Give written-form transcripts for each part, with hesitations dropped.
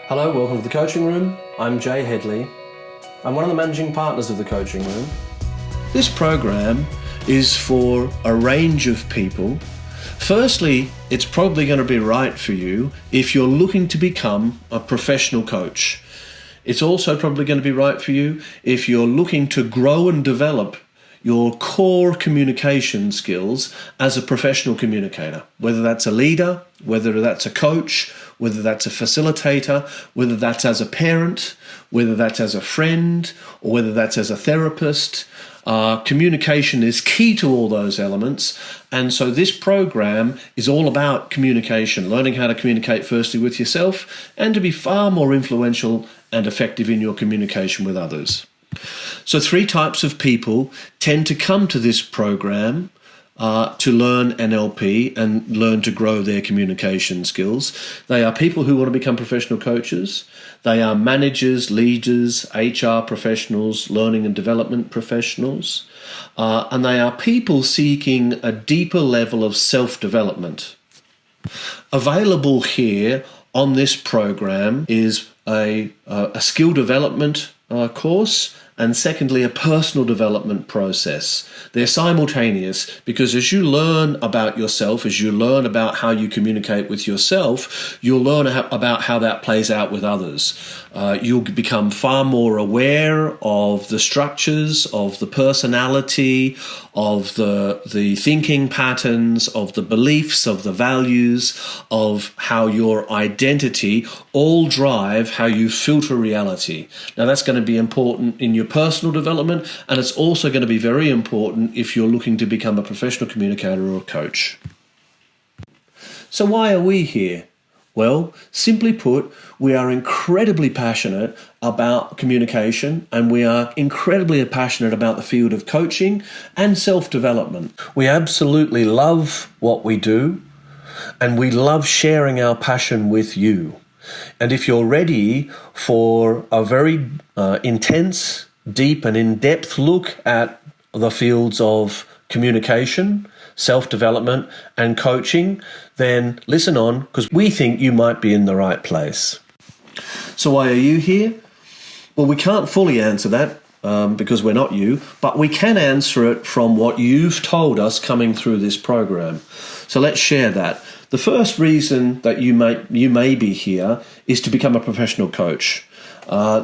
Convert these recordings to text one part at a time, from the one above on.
Hello, welcome to the Coaching Room. I'm Jay Headley. I'm one of the managing partners of the Coaching Room. This program is for a range of people. Firstly, it's probably going to be right for you if you're looking to become a professional coach. It's also probably going to be right for you if you're looking to grow and develop your core communication skills as a professional communicator, whether that's a leader, whether that's a coach, whether that's a facilitator, whether that's as a parent, whether that's as a friend, or whether that's as a therapist. Communication is key to all those elements. And so this program is all about communication, learning how to communicate firstly with yourself and to be far more influential and effective in your communication with others. So 3 types of people tend to come to this program to learn NLP and learn to grow their communication skills. They are people who want to become professional coaches. They are managers, leaders, HR professionals, learning and development professionals. And they are people seeking a deeper level of self-development. Available here on this program is a skill development course, and secondly, a personal development process. They're simultaneous because as you learn about yourself, as you learn about how you communicate with yourself, you'll learn about how that plays out with others. You'll become far more aware of the structures, of the personality, of the thinking patterns, of the beliefs, of the values, of how your identity all drive how you filter reality. Now that's going to be important in your personal development, and it's also going to be very important if you're looking to become a professional communicator or coach. So why are we here? Well, simply put, we are incredibly passionate about communication, and we are incredibly passionate about the field of coaching and self-development. We absolutely love what we do, and we love sharing our passion with you. And if you're ready for a very intense, deep and in-depth look at the fields of communication, self-development and coaching, then listen on, because we think you might be in the right place. So why are you here? Well, we can't fully answer that because we're not you, but we can answer it from what you've told us coming through this program. So let's share that. The first reason that you may be here is to become a professional coach.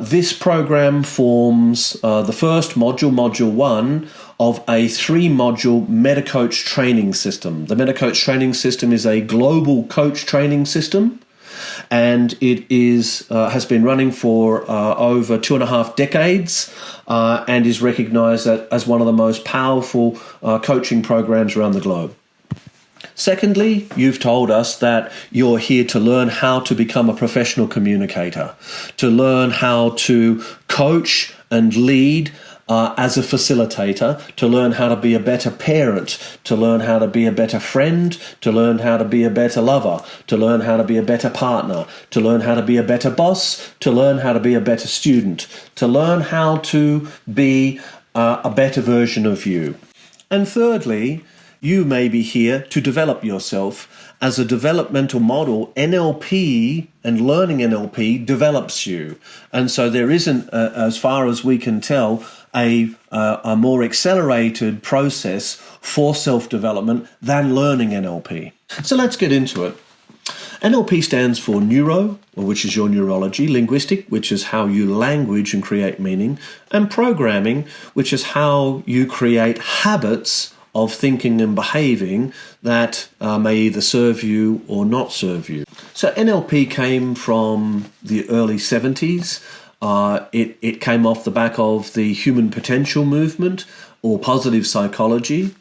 This program forms the first module, Module 1, of a 3-module MetaCoach training system. The MetaCoach training system is a global coach training system, and it has been running for over 2.5 decades and is recognized as one of the most powerful coaching programs around the globe. Secondly, you've told us that you're here to learn how to become a professional communicator, to learn how to coach and lead as a facilitator, to learn how to be a better parent, to learn how to be a better friend, to learn how to be a better lover, to learn how to be a better partner, to learn how to be a better boss, to learn how to be a better student, to learn how to be a better version of you. And thirdly, you may be here to develop yourself. As a developmental model, NLP and learning NLP develops you. And so there isn't, as far as we can tell, a more accelerated process for self-development than learning NLP. So let's get into it. NLP stands for neuro, which is your neurology, linguistic, which is how you language and create meaning, and programming, which is how you create habits of thinking and behaving that may either serve you or not serve you. So NLP came from the early 70s. It came off the back of the human potential movement or positive psychology.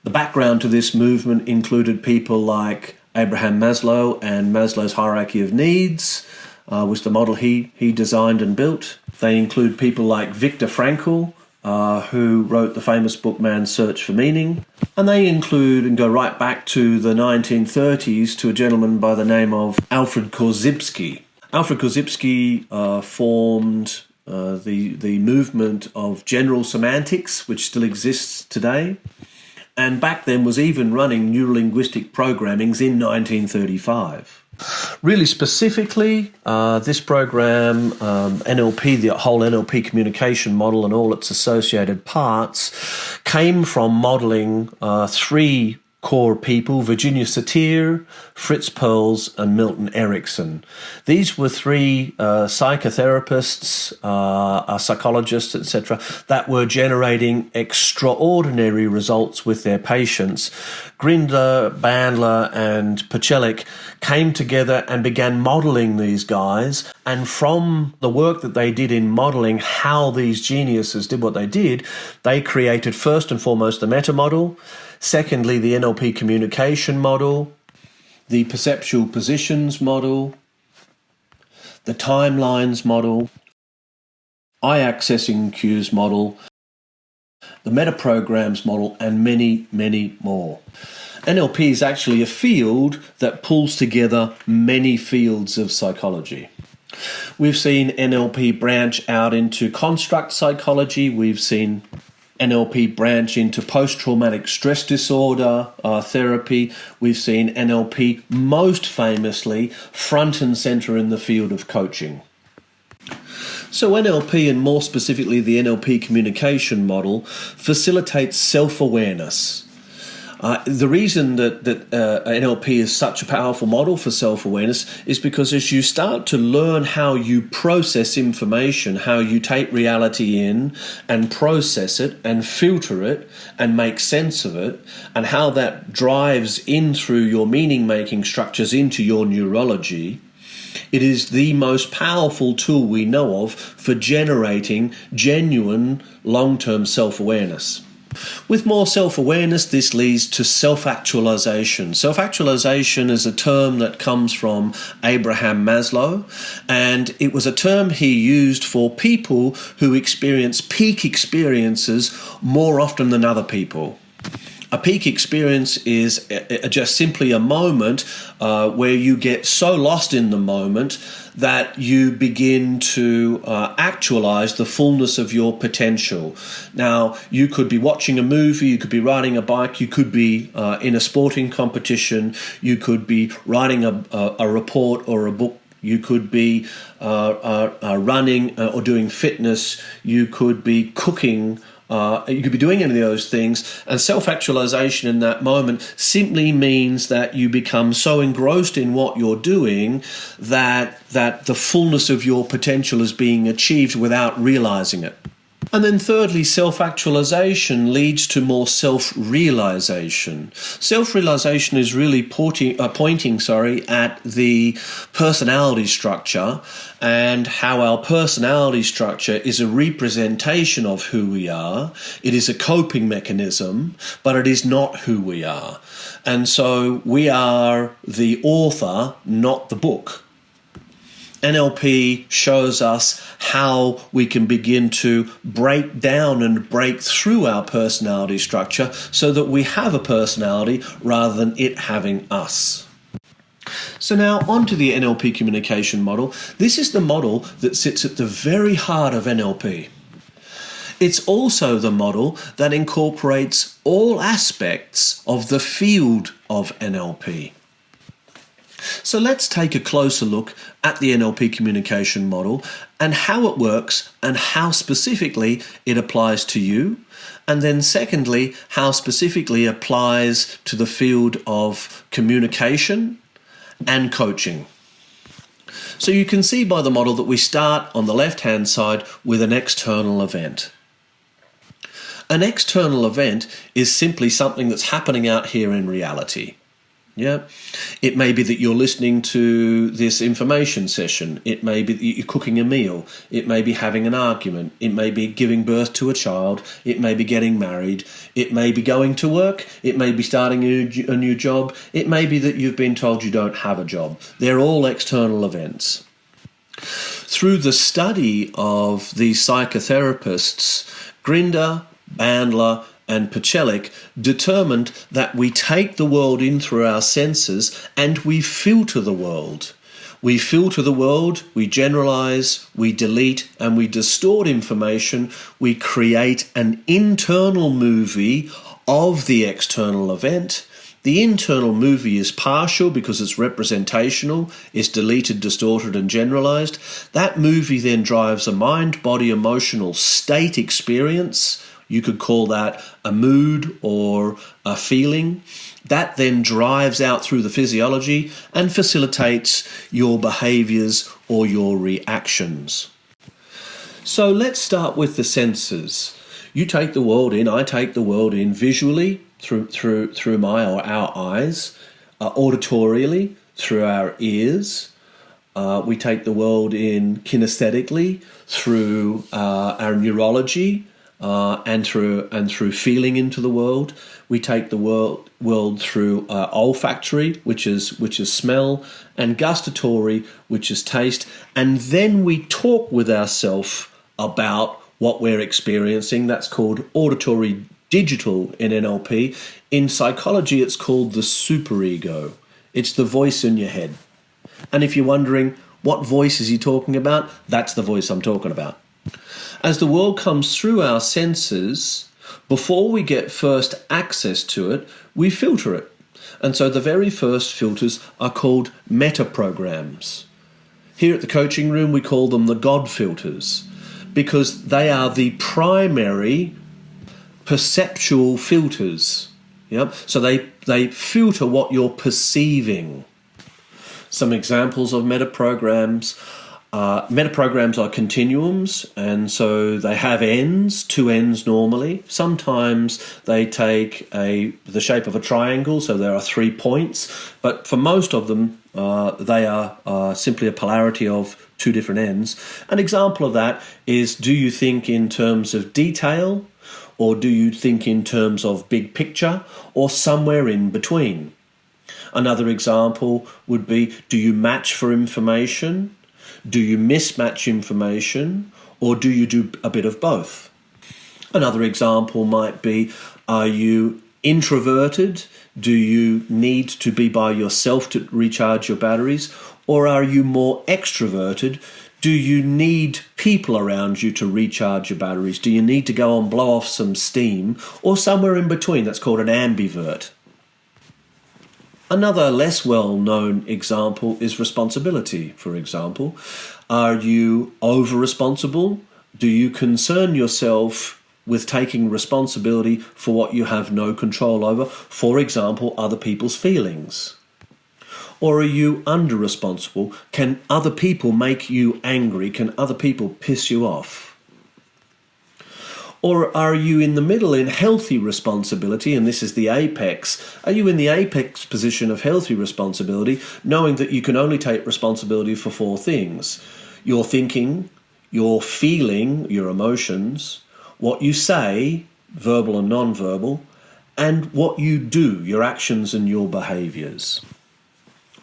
The background to this movement included people like Abraham Maslow and Maslow's hierarchy of needs, was the model he designed and built. They include people like Viktor Frankl, who wrote the famous book Man's Search for Meaning. And they include and go right back to the 1930s to a gentleman by the name of Alfred Korzybski. Alfred Korzybski formed the movement of general semantics, which still exists today. and back then was even running neurolinguistic programmings in 1935. Really specifically, this program, NLP, the whole NLP communication model and all its associated parts, came from modelling three core people: Virginia Satir, Fritz Perls, and Milton Erickson. These were three psychotherapists, psychologists, etc., that were generating extraordinary results with their patients. Grinder, Bandler, and Pachelik came together and began modelling these guys, and from the work that they did in modelling how these geniuses did what they did, they created first and foremost the meta model, secondly the NLP communication model, the perceptual positions model, the timelines model, eye-accessing cues model, the meta-programs model, and many, many more. NLP is actually a field that pulls together many fields of psychology. We've seen NLP branch out into construct psychology. We've seen NLP branch into post-traumatic stress disorder therapy. We've seen NLP most famously front and center in the field of coaching. So NLP, and more specifically the NLP communication model, facilitates self-awareness. The reason that NLP is such a powerful model for self-awareness is because as you start to learn how you process information, how you take reality in and process it and filter it and make sense of it, and how that drives in through your meaning-making structures into your neurology, it is the most powerful tool we know of for generating genuine long-term self-awareness. With more self-awareness, this leads to self-actualization. Self-actualization is a term that comes from Abraham Maslow, and it was a term he used for people who experience peak experiences more often than other people. A peak experience is just simply a moment where you get so lost in the moment that you begin to actualize the fullness of your potential. Now, you could be watching a movie, you could be riding a bike, you could be in a sporting competition, you could be writing a report or a book, you could be running or doing fitness, you could be cooking. You could be doing any of those things, and self-actualization in that moment simply means that you become so engrossed in what you're doing that the fullness of your potential is being achieved without realizing it. And then thirdly, self-actualization leads to more self-realization. Self-realization is really pointing at the personality structure and how our personality structure is a representation of who we are. It is a coping mechanism, but it is not who we are. And so we are the author, not the book. NLP shows us how we can begin to break down and break through our personality structure so that we have a personality rather than it having us. So now on to the NLP communication model. This is the model that sits at the very heart of NLP. It's also the model that incorporates all aspects of the field of NLP. So let's take a closer look at the NLP communication model and how it works and how specifically it applies to you. And then secondly, how specifically it applies to the field of communication and coaching. So you can see by the model that we start on the left-hand side with an external event. An external event is simply something that's happening out here in reality. Yeah, it may be that you're listening to this information session. It may be that you're cooking a meal. It may be having an argument. It may be giving birth to a child. It may be getting married. It may be going to work. It may be starting a new job. It may be that you've been told you don't have a job. They're all external events. Through the study of these psychotherapists, Grinder, Bandler, and Pachelik determined that we take the world in through our senses and we filter the world. We filter the world, we generalize, we delete, and we distort information. We create an internal movie of the external event. The internal movie is partial because it's representational, it's deleted, distorted, and generalized. That movie then drives a mind, body, emotional state experience. You could call that a mood or a feeling. That then drives out through the physiology and facilitates your behaviors or your reactions. So let's start with the senses. You take the world in, I take the world in visually through my or our eyes, auditorially through our ears. We take the world in kinesthetically through our neurology and through feeling into the world. We take the world through olfactory, which is smell, and gustatory, which is taste, and then we talk with ourselves about what we're experiencing. That's called auditory digital in NLP. In psychology, it's called the superego. It's the voice in your head. And if you're wondering, what voice is he talking about? That's the voice I'm talking about. As the world comes through our senses, before we get first access to it, we filter it. And so the very first filters are called meta-programs. Here at the coaching room, we call them the God filters, because they are the primary perceptual filters. Yep. So they filter what you're perceiving. Some examples of meta-programs. Meta-programs are continuums, and so they have ends, two ends normally. Sometimes they take the shape of a triangle, so there are 3 points, but for most of them, they are simply a polarity of 2 different ends. An example of that is, do you think in terms of detail, or do you think in terms of big picture, or somewhere in between? Another example would be, do you match for information? Do you mismatch information, or do you do a bit of both? Another example might be, are you introverted? Do you need to be by yourself to recharge your batteries? Or are you more extroverted? Do you need people around you to recharge your batteries? Do you need to go and blow off some steam? Or somewhere in between? That's called an ambivert. Another less well-known example is responsibility, for example. Are you over-responsible? Do you concern yourself with taking responsibility for what you have no control over? For example, other people's feelings. Or are you under-responsible? Can other people make you angry? Can other people piss you off? Or are you in the middle in healthy responsibility, and this is the apex? Are you in the apex position of healthy responsibility, knowing that you can only take responsibility for 4 things? Your thinking, your feeling, your emotions, what you say, verbal and non-verbal, and what you do, your actions and your behaviours.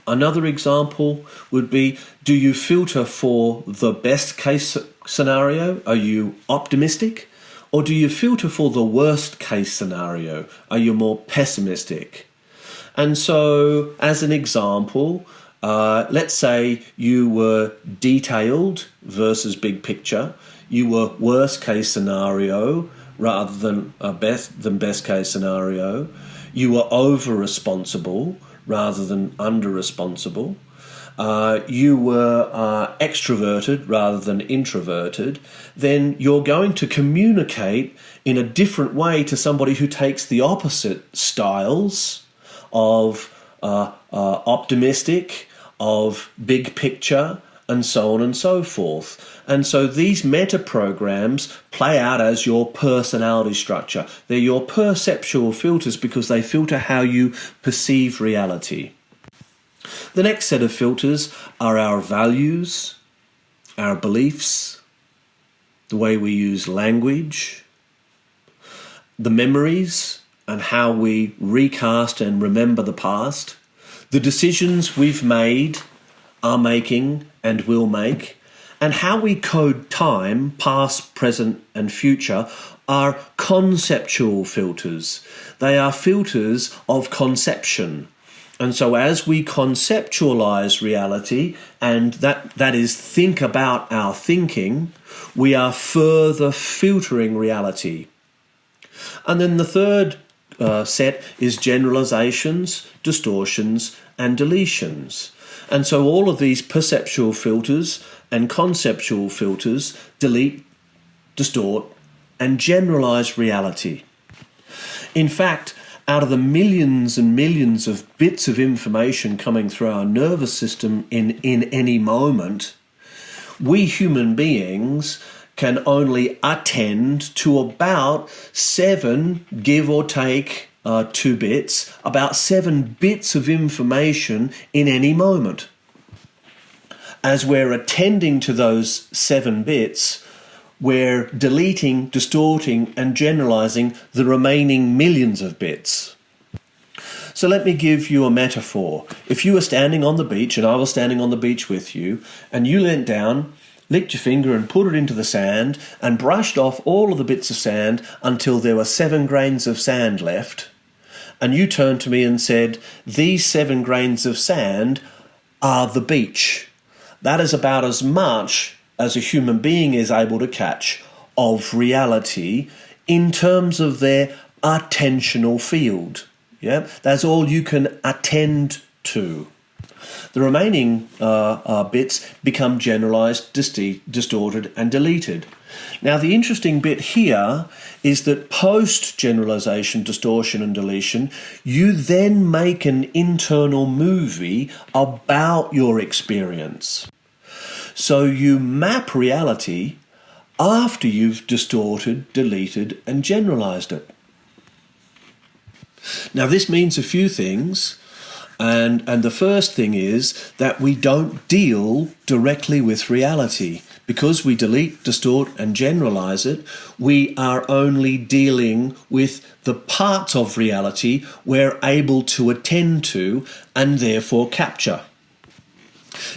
Another example would be, do you filter for the best case scenario? Are you optimistic? Or do you filter for the worst case scenario? Are you more pessimistic? And so, as an example, let's say you were detailed versus big picture. You were worst case scenario rather than best case scenario. You were over responsible rather than under responsible. You were extroverted rather than introverted, then you're going to communicate in a different way to somebody who takes the opposite styles of optimistic, of big picture, and so on and so forth. And so these meta-programs play out as your personality structure. They're your perceptual filters because they filter how you perceive reality. The next set of filters are our values, our beliefs, the way we use language, the memories and how we recast and remember the past, the decisions we've made, are making and will make, and how we code time, past, present and future, are conceptual filters. They are filters of conception. And so as we conceptualize reality, and that is think about our thinking, we are further filtering reality. And then the third set is generalizations, distortions, and deletions. And so all of these perceptual filters and conceptual filters delete, distort, and generalize reality. In fact, out of the millions and millions of bits of information coming through our nervous system in any moment, we human beings can only attend to about 7, give or take 2 bits, about 7 bits of information in any moment. As we're attending to those 7 bits, we're deleting, distorting, and generalizing the remaining millions of bits. So let me give you a metaphor. If you were standing on the beach and I was standing on the beach with you, and you leant down, licked your finger and put it into the sand and brushed off all of the bits of sand until there were 7 grains of sand left, and you turned to me and said, "These 7 grains of sand are the beach." That is about as much as a human being is able to catch of reality in terms of their attentional field. Yeah, that's all you can attend to. The remaining bits become generalized, distorted, and deleted. Now, the interesting bit here is that post-generalization, distortion, and deletion, you then make an internal movie about your experience. So you map reality after you've distorted, deleted, and generalized it. Now, this means a few things. And the first thing is that we don't deal directly with reality. Because we delete, distort, and generalize it, we are only dealing with the parts of reality we're able to attend to and therefore capture.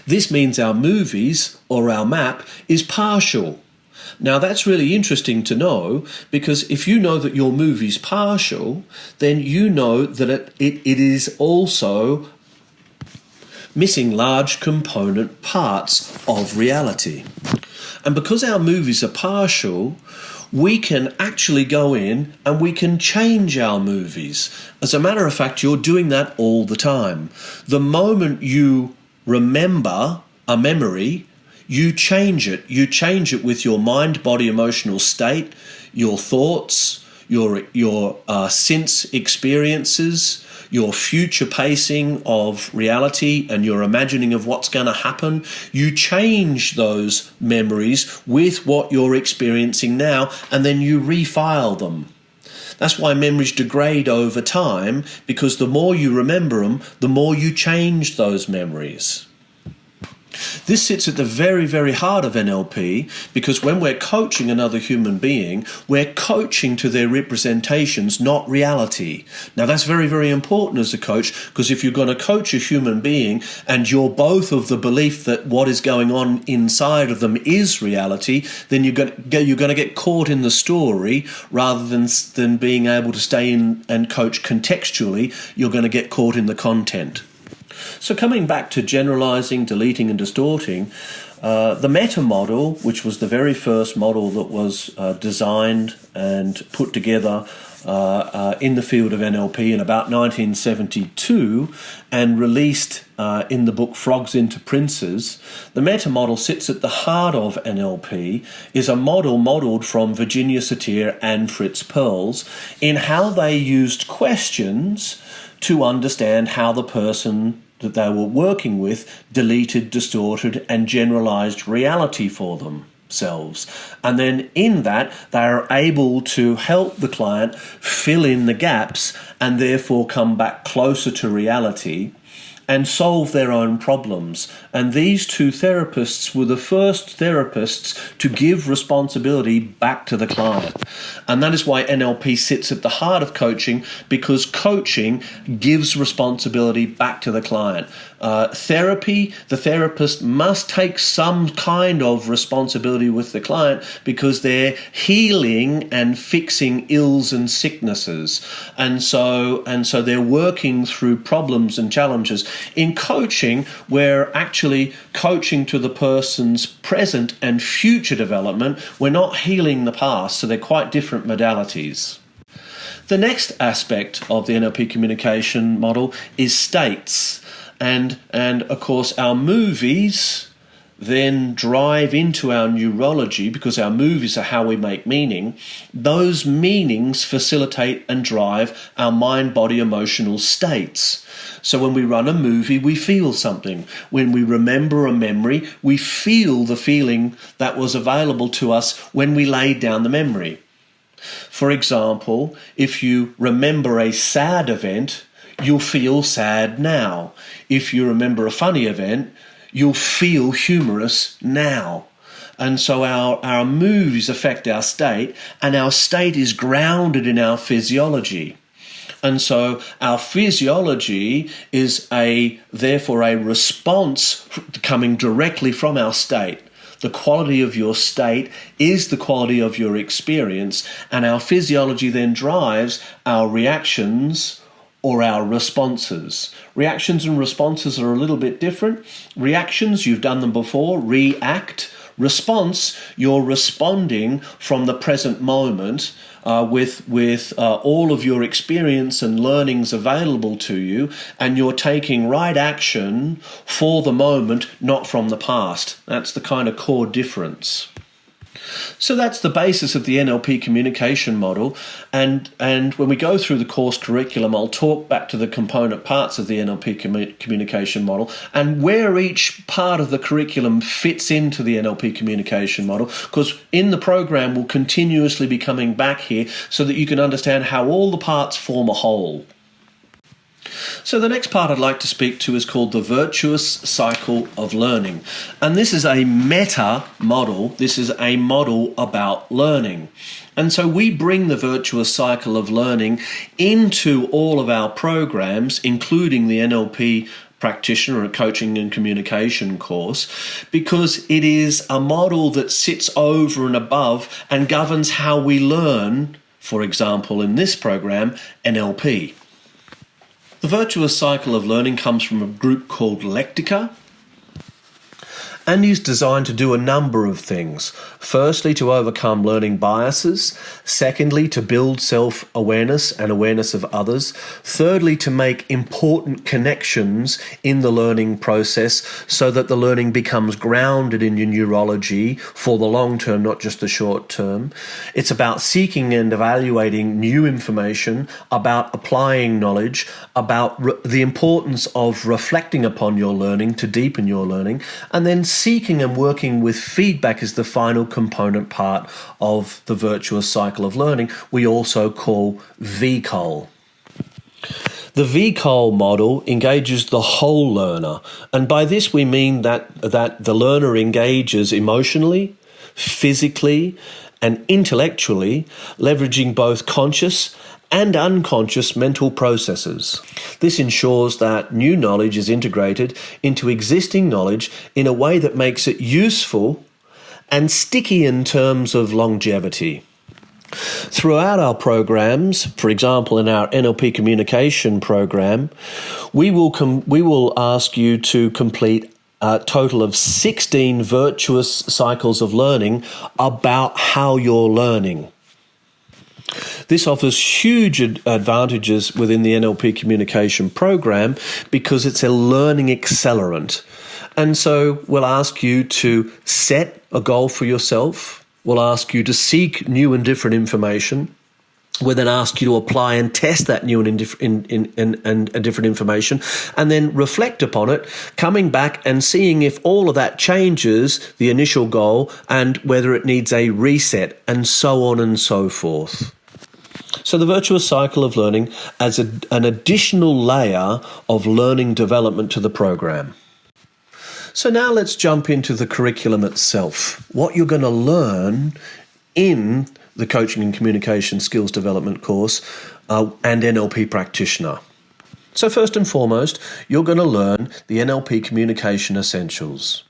This means our movies, or our map, is partial. Now that's really interesting to know, because if you know that your movie's partial, then you know that it is also missing large component parts of reality. And because our movies are partial, we can actually go in and we can change our movies. As a matter of fact, you're doing that all the time. The moment you remember a memory, you change it. You change it with your mind, body, emotional state, your thoughts, your sense experiences, your future pacing of reality, and your imagining of what's going to happen. You change those memories with what you're experiencing now, and then you refile them. That's why memories degrade over time, because the more you remember them, the more you change those memories. This sits at the very, very heart of NLP, because when we're coaching another human being, we're coaching to their representations, not reality. Now, that's very, very important as a coach, because if you're going to coach a human being and you're both of the belief that what is going on inside of them is reality, then you're going to get caught in the story rather than being able to stay in and coach contextually. You're going to get caught in the content. So coming back to generalizing, deleting, and distorting, the meta model, which was the very first model that was designed and put together in the field of NLP in about 1972 and released in the book Frogs into Princes, the meta model sits at the heart of NLP, is a model modelled from Virginia Satir and Fritz Perls in how they used questions to understand how the person that they were working with deleted, distorted, and generalized reality for themselves. And then in that, they are able to help the client fill in the gaps and therefore come back closer to reality and solve their own problems. And these two therapists were the first therapists to give responsibility back to the client. And that is why NLP sits at the heart of coaching, because coaching gives responsibility back to the client. Therapy, the therapist must take some kind of responsibility with the client because they're healing and fixing ills and sicknesses. And so they're working through problems and challenges. In coaching, we're actually coaching to the person's present and future development. We're not healing the past, so they're quite different modalities. The next aspect of the NLP communication model is states. And of course, our movies then drive into our neurology, because our movies are how we make meaning. Those meanings facilitate and drive our mind, body, emotional states. So when we run a movie, we feel something. When we remember a memory, we feel the feeling that was available to us when we laid down the memory. For example, if you remember a sad event, you'll feel sad now. If you remember a funny event, you'll feel humorous now. And so our movies affect our state, and our state is grounded in our physiology. And so our physiology is therefore a response coming directly from our state. The quality of your state is the quality of your experience, and our physiology then drives our reactions or our responses. Reactions and responses are a little bit different. Reactions, you've done them before, react. Response, you're responding from the present moment with all of your experience and learnings available to you, and you're taking right action for the moment, not from the past. That's the kind of core difference. So that's the basis of the NLP communication model, and when we go through the course curriculum, I'll talk back to the component parts of the NLP communication model and where each part of the curriculum fits into the NLP communication model, because in the program we'll continuously be coming back here so that you can understand how all the parts form a whole. So the next part I'd like to speak to is called the Virtuous Cycle of Learning. And this is a meta model. This is a model about learning. And so we bring the virtuous cycle of learning into all of our programs, including the NLP Practitioner Coaching and Communication Course, because it is a model that sits over and above and governs how we learn, for example, in this program, NLP. The virtuous cycle of learning comes from a group called Lectica and is designed to do a number of things. Firstly, to overcome learning biases. Secondly, to build self-awareness and awareness of others. Thirdly, to make important connections in the learning process so that the learning becomes grounded in your neurology for the long term, not just the short term. It's about seeking and evaluating new information, about applying knowledge, about the importance of reflecting upon your learning to deepen your learning, and then seeking and working with feedback is the final component part of the virtuous cycle of learning we also call VCOL. The VCOL model engages the whole learner, and by this we mean that the learner engages emotionally, physically, and intellectually, leveraging both conscious and unconscious mental processes. This ensures that new knowledge is integrated into existing knowledge in a way that makes it useful and sticky in terms of longevity. Throughout our programs, for example, in our NLP communication program, we will ask you to complete a total of 16 virtuous cycles of learning about how you're learning. This offers huge advantages within the NLP communication program because it's a learning accelerant. And so we'll ask you to set a goal for yourself. We'll ask you to seek new and different information. We'll then ask you to apply and test that new and different information, and then reflect upon it, coming back and seeing if all of that changes the initial goal and whether it needs a reset, and so on and so forth. So the virtuous cycle of learning adds an additional layer of learning development to the program. So now let's jump into the curriculum itself. What you're going to learn in the Coaching and Communication Skills Development course and NLP Practitioner. So first and foremost, you're going to learn the NLP Communication Essentials.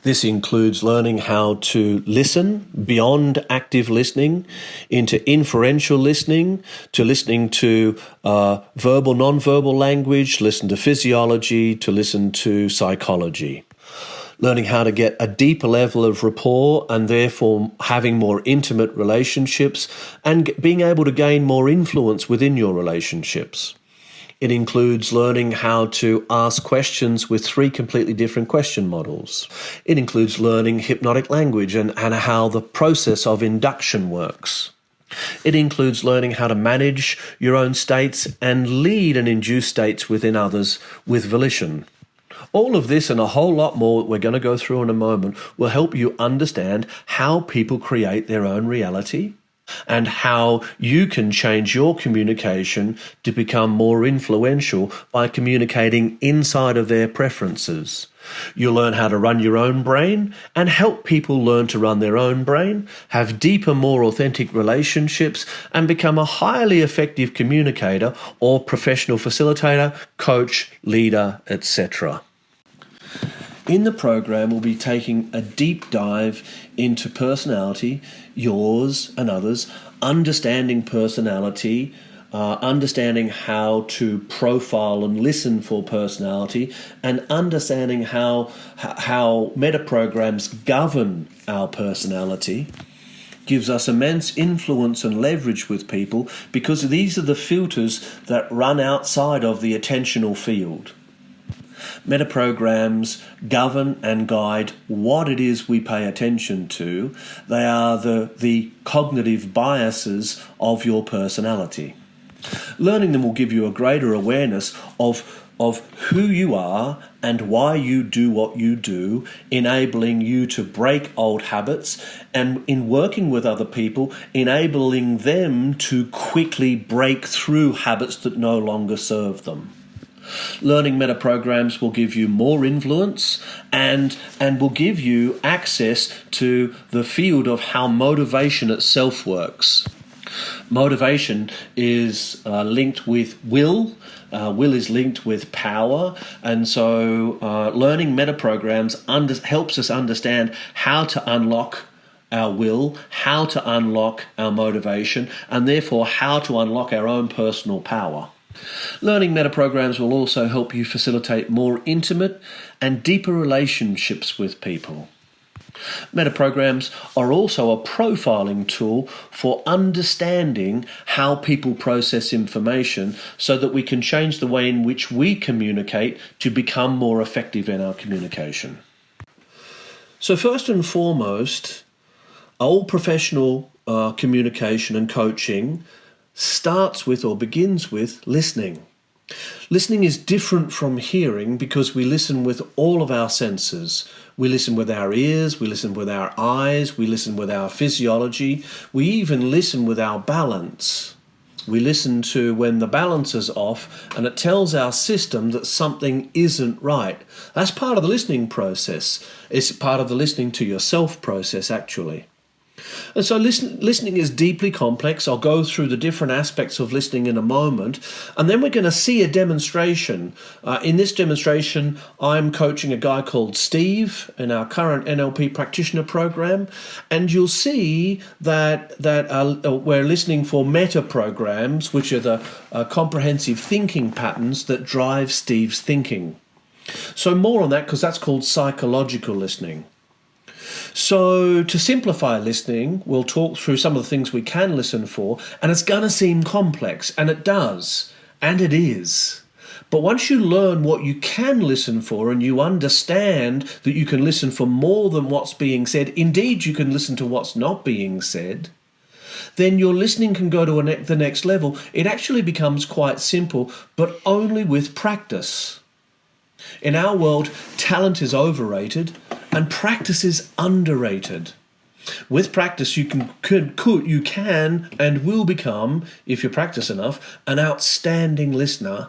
This includes learning how to listen beyond active listening into inferential listening, to listening to verbal, non-verbal language, listen to physiology, to listen to psychology. learning how to get a deeper level of rapport and therefore having more intimate relationships and being able to gain more influence within your relationships. It includes learning how to ask questions with 3 completely different question models. It includes learning hypnotic language and how the process of induction works. It includes learning how to manage your own states and lead and induce states within others with volition. All of this and a whole lot more that we're going to go through in a moment will help you understand how people create their own reality and how you can change your communication to become more influential by communicating inside of their preferences. You'll learn how to run your own brain and help people learn to run their own brain, have deeper, more authentic relationships, and become a highly effective communicator or professional facilitator, coach, leader, etc. In the program, we'll be taking a deep dive into personality, yours and others, understanding personality, understanding how to profile and listen for personality, and understanding how metaprograms govern our personality. Gives us immense influence and leverage with people because these are the filters that run outside of the attentional field. Metaprograms govern and guide what it is we pay attention to. They are the cognitive biases of your personality. Learning them will give you a greater awareness of who you are and why you do what you do, enabling you to break old habits, and in working with other people, enabling them to quickly break through habits that no longer serve them. Learning metaprograms will give you more influence and will give you access to the field of how motivation itself works. Motivation is linked with will. Will is linked with power. And so learning metaprograms helps us understand how to unlock our will, how to unlock our motivation, and therefore how to unlock our own personal power. Learning metaprograms will also help you facilitate more intimate and deeper relationships with people. Metaprograms are also a profiling tool for understanding how people process information so that we can change the way in which we communicate to become more effective in our communication. So first and foremost, all professional communication and coaching starts with or begins with listening. Listening is different from hearing because we listen with all of our senses. We listen with our ears, we listen with our eyes, we listen with our physiology, we even listen with our balance. We listen to when the balance is off and it tells our system that something isn't right. That's part of the listening process. It's part of the listening to yourself process, actually. And so listening is deeply complex. I'll go through the different aspects of listening in a moment. And then we're going to see a demonstration. In this demonstration, I'm coaching a guy called Steve in our current NLP Practitioner program. And you'll see that we're listening for meta programs, which are the comprehensive thinking patterns that drive Steve's thinking. So more on that, because that's called psychological listening. So to simplify listening, we'll talk through some of the things we can listen for, and it's going to seem complex, and it does, and it is. But once you learn what you can listen for and you understand that you can listen for more than what's being said, indeed you can listen to what's not being said, then your listening can go to the next level. It actually becomes quite simple, but only with practice. In our world, talent is overrated and practice is underrated. With practice, you can and will become, if you practice enough, an outstanding listener.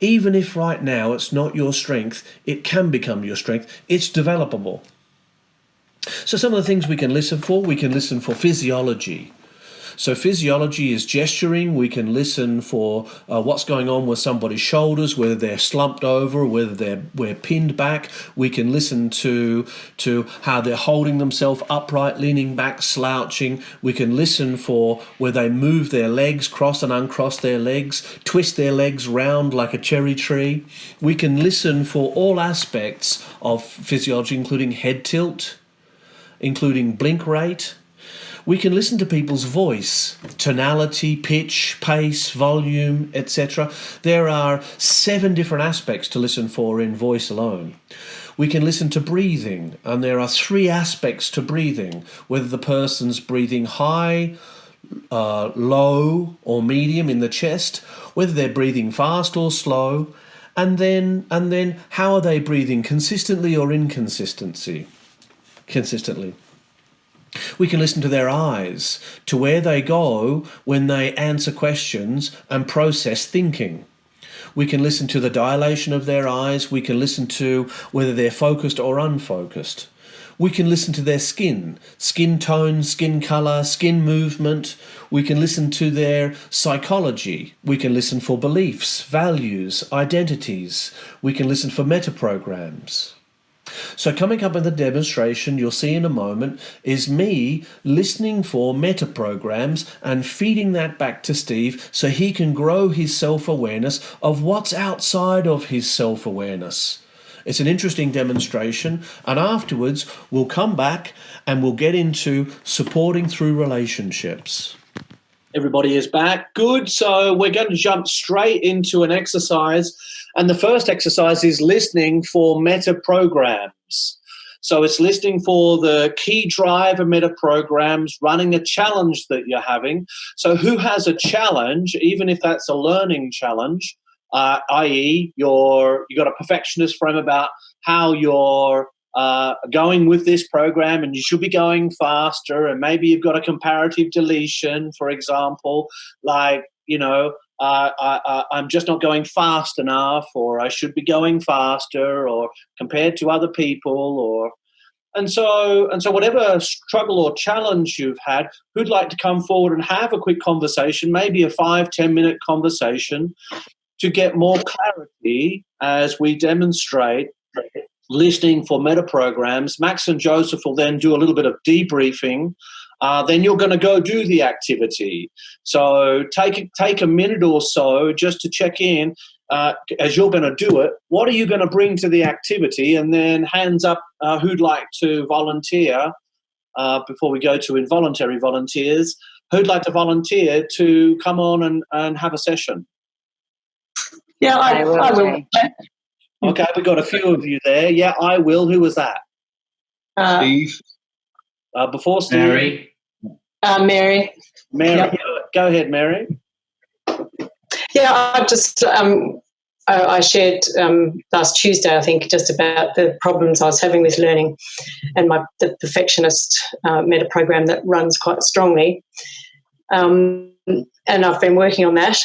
Even if right now it's not your strength, it can become your strength. It's developable. So some of the things we can listen for physiology. So physiology is gesturing. We can listen for what's going on with somebody's shoulders, whether they're slumped over, whether we're pinned back. We can listen to how they're holding themselves upright, leaning back, slouching. We can listen for where they move their legs, cross and uncross their legs, twist their legs round like a cherry tree. We can listen for all aspects of physiology, including head tilt, including blink rate. We can listen to people's voice, tonality, pitch, pace, volume, etc. There are 7 different aspects to listen for in voice alone. We can listen to breathing, and there are 3 aspects to breathing, whether the person's breathing high, low or medium in the chest, whether they're breathing fast or slow, and then how are they breathing, consistently or inconsistently? Consistently. We can listen to their eyes, to where they go when they answer questions and process thinking. We can listen to the dilation of their eyes. We can listen to whether they're focused or unfocused. We can listen to their skin tone, skin colour, skin movement. We can listen to their psychology. We can listen for beliefs, values, identities. We can listen for metaprograms. So coming up in the demonstration, you'll see in a moment, is me listening for metaprograms and feeding that back to Steve so he can grow his self-awareness of what's outside of his self-awareness. It's an interesting demonstration, and afterwards we'll come back and we'll get into supporting through relationships. Everybody is back. Good. So we're going to jump straight into an exercise. And the first exercise is listening for metaprograms. So it's listening for the key driver metaprograms, running a challenge that you're having. So who has a challenge, even if that's a learning challenge, i.e. you got a perfectionist frame about how you're going with this program and you should be going faster, and maybe you've got a comparative deletion, for example, like, I'm just not going fast enough, or I should be going faster, or compared to other people, and so whatever struggle or challenge you've had, who'd like to come forward and have a quick conversation, maybe a 5-10 minute conversation, to get more clarity as we demonstrate listening for metaprograms. Max and Joseph will then do a little bit of debriefing. Then you're going to go do the activity. So take a minute or so just to check in as you're going to do it. What are you going to bring to the activity? And then hands up who'd like to volunteer before we go to involuntary volunteers. Who'd like to volunteer to come on and have a session? Yeah, I will. Okay, we've got a few of you there. Yeah, I will. Who was that? Steve. Before Steve? Mary. Mary. Yep. Go ahead, Mary. Yeah, I just I shared last Tuesday, I think, just about the problems I was having with learning and the perfectionist metaprogram that runs quite strongly. And I've been working on that.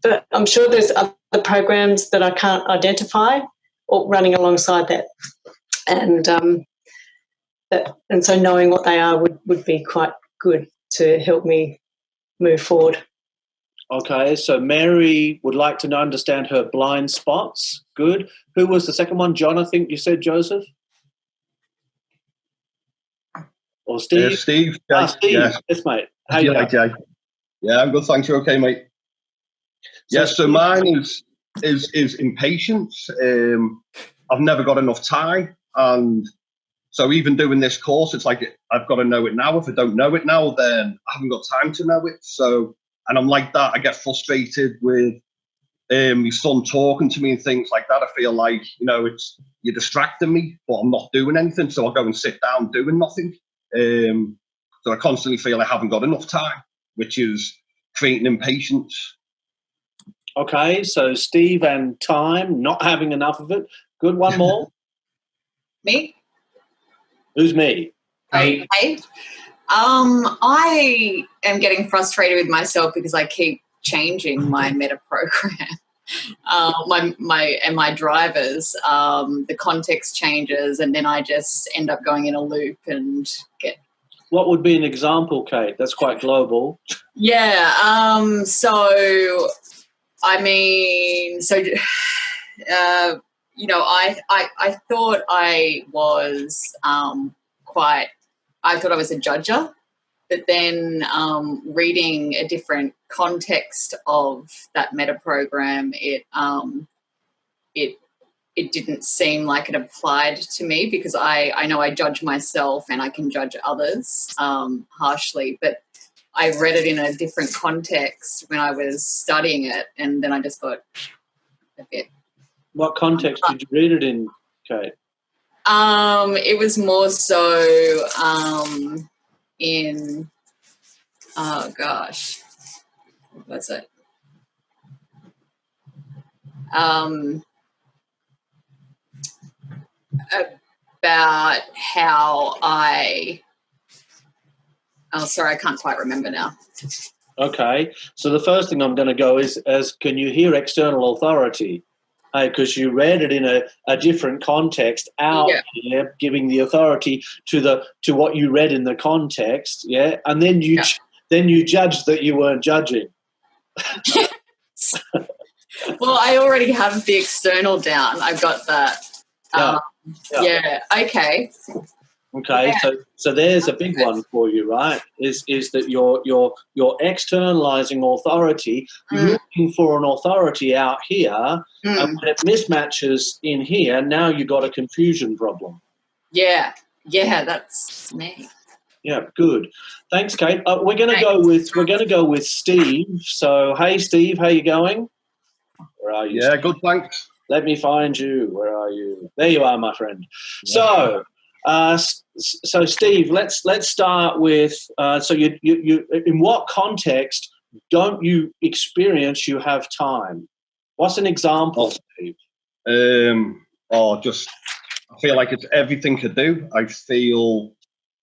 But I'm sure there's other programs that I can't identify or running alongside that. And so knowing what they are would be quite good to help me move forward. Okay, so Mary would like to understand her blind spots. Good. Who was the second one? John, I think you said, Joseph? Or Steve? Steve. Steve. Yes, mate. How you doing? Jay? Yeah, I'm good, thanks. You okay, mate? Yes, so mine is impatience. I've never got enough time, and so even doing this course, it's like I've got to know it now. If I don't know it now, then I haven't got time to know it. So, and I'm like that. I get frustrated with my son talking to me and things like that. I feel like, you're distracting me, but I'm not doing anything. So I go and sit down doing nothing. So I constantly feel I haven't got enough time, which is creating impatience. Okay, so Steve and time, not having enough of it. Good, one more. Me? Who's me? Okay. I am getting frustrated with myself because I keep changing my meta program. My drivers, the context changes, and then I just end up going in a loop and get What would be an example, Kate? That's quite global. Yeah. So, I mean, so, you know, I thought I was I thought I was a judger, but then reading a different context of that meta program, it didn't seem like it applied to me, because I know I judge myself and I can judge others harshly, but I read it in a different context when I was studying it, and then I just got a bit. What context did you read it in, Kate? It was more so in, oh gosh, what was it? About how I can't quite remember now. Okay, so the first thing I'm going to go is can you hear external authority? Because you read it in a different context out here, giving the authority to what you read in the context, yeah, and then you judged that you weren't judging. Well, I already have the external down. I've got that. Okay. Okay, Yeah. So there's a big one for you, right? Is that you're externalizing authority, looking for an authority out here, and when it mismatches in here, now you've got a confusion problem. Yeah, that's me. Yeah, good. Thanks, Kate. We're going to go with Steve. So, hey, Steve, how you going? Where are you? Yeah, Steve? good. Thanks. Let me find you. Where are you? There you are, my friend. Yeah. So Steve, let's start with. So you in what context don't you experience you have time? What's an example, Steve? Just I feel like it's everything to do. I feel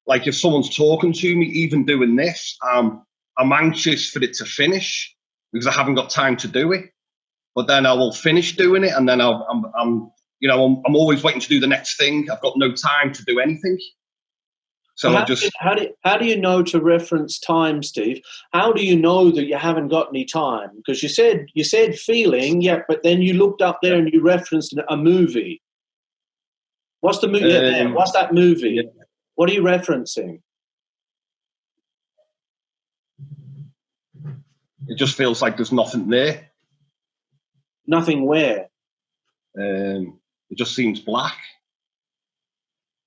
like if someone's talking to me, even doing this, I'm anxious for it to finish because I haven't got time to do it. But then I will finish doing it, and then I'm always waiting to do the next thing. I've got no time to do anything. So how do you know to reference time, Steve? How do you know that you haven't got any time? Because you said feeling, yeah, but then you looked up there and you referenced a movie. What's the movie? What's that movie? Yeah. What are you referencing? It just feels like there's nothing there. Nothing where? It just seems black.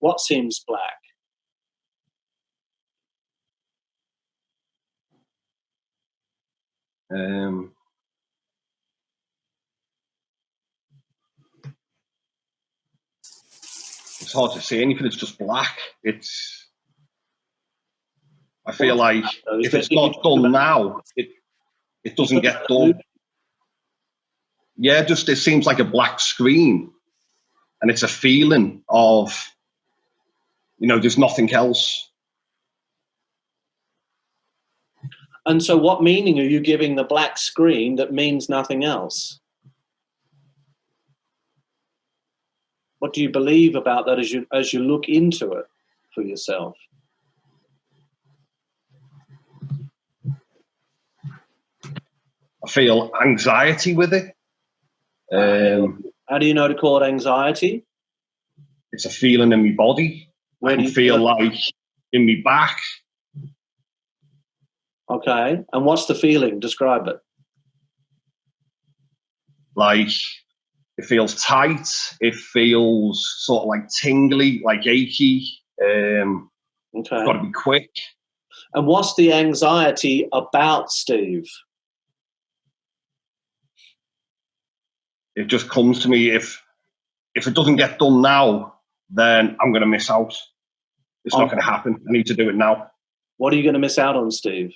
What seems black? It's hard to say anything. It's just black. I feel like if it's not done now, it doesn't get done. Yeah, just it seems like a black screen, and it's a feeling of, there's nothing else. And so what meaning are you giving the black screen that means nothing else? What do you believe about that as you look into it for yourself? I feel anxiety with it. How do you know to call it anxiety? It's a feeling in my body. I can feel like in my back. Okay. And what's the feeling? Describe it. Like, it feels tight. It feels sort of like tingly, like achy. Okay. Got to be quick. And what's the anxiety about, Steve? It just comes to me, if it doesn't get done now, then I'm going to miss out. It's not going to happen. I need to do it now. What are you going to miss out on, Steve?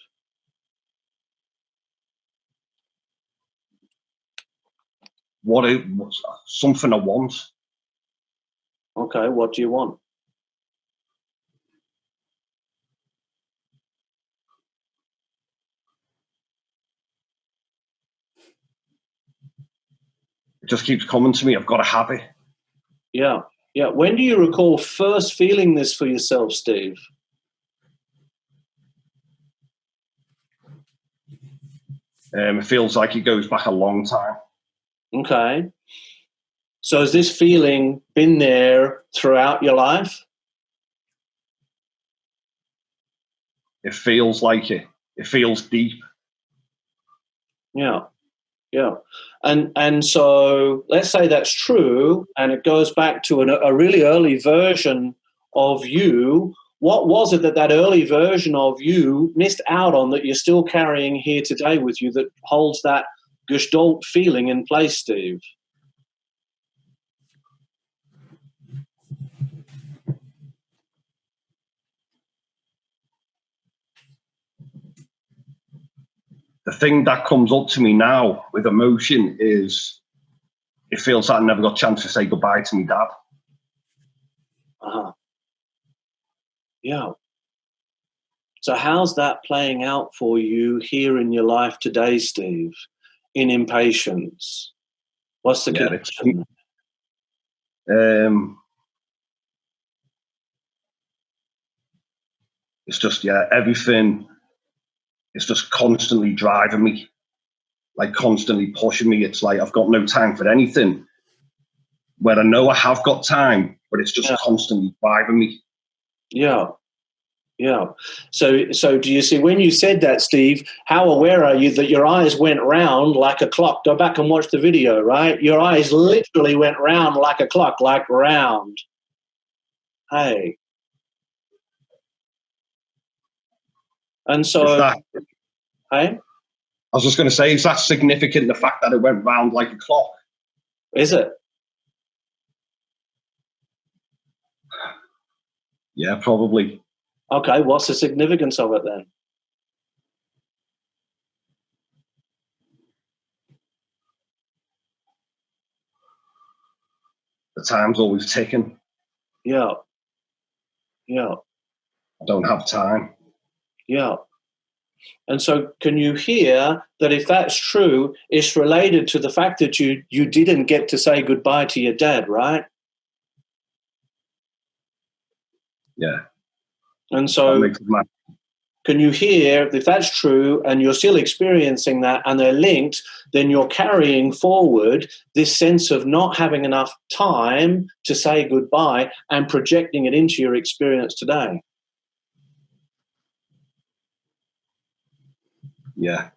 Something I want. Okay, what do you want? It just keeps coming to me. I've got to have it. Yeah. When do you recall first feeling this for yourself, Steve? It feels like it goes back a long time. Okay. So has this feeling been there throughout your life? It feels like it. It feels deep. Yeah. Yeah. And so let's say that's true, and it goes back to a really early version of you. What was it that early version of you missed out on that you're still carrying here today with you that holds that gestalt feeling in place, Steve? The thing that comes up to me now with emotion is it feels like I never got a chance to say goodbye to my dad. Uh-huh. Yeah. So how's that playing out for you here in your life today, Steve, in impatience? What's the connection? It's just, everything is just constantly driving me, like constantly pushing me. It's like I've got no time for anything, where I know I have got time, but it's just constantly driving me. Yeah. Yeah. So do you see, when you said that, Steve, how aware are you that your eyes went round like a clock? Go back and watch the video, right? Your eyes literally went round like a clock, like round. Hey. And so, hey? I was just going to say, is that significant, the fact that it went round like a clock? Is it? Yeah, probably. Okay, what's the significance of it then? The time's always ticking. Yeah. Yeah. I don't have time. Yeah. And so can you hear that if that's true, it's related to the fact that you didn't get to say goodbye to your dad, right? Yeah. And so can you hear, if that's true and you're still experiencing that and they're linked, then you're carrying forward this sense of not having enough time to say goodbye and projecting it into your experience today. Yeah,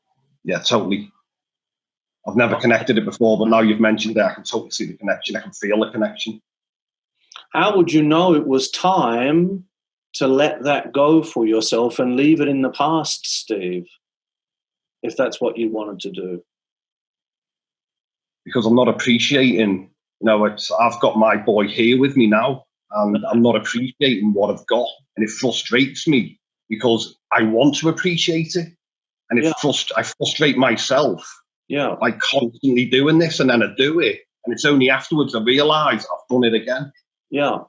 totally. I've never connected it before, but now you've mentioned it, I can totally see the connection. I can feel the connection. How would you know it was time to let that go for yourself and leave it in the past, Steve, if that's what you wanted to do? Because I'm not appreciating, I've got my boy here with me now, and I'm not appreciating what I've got, and it frustrates me because I want to appreciate it, and I frustrate myself by constantly doing this, and then I do it, and it's only afterwards I realise I've done it again. Yeah.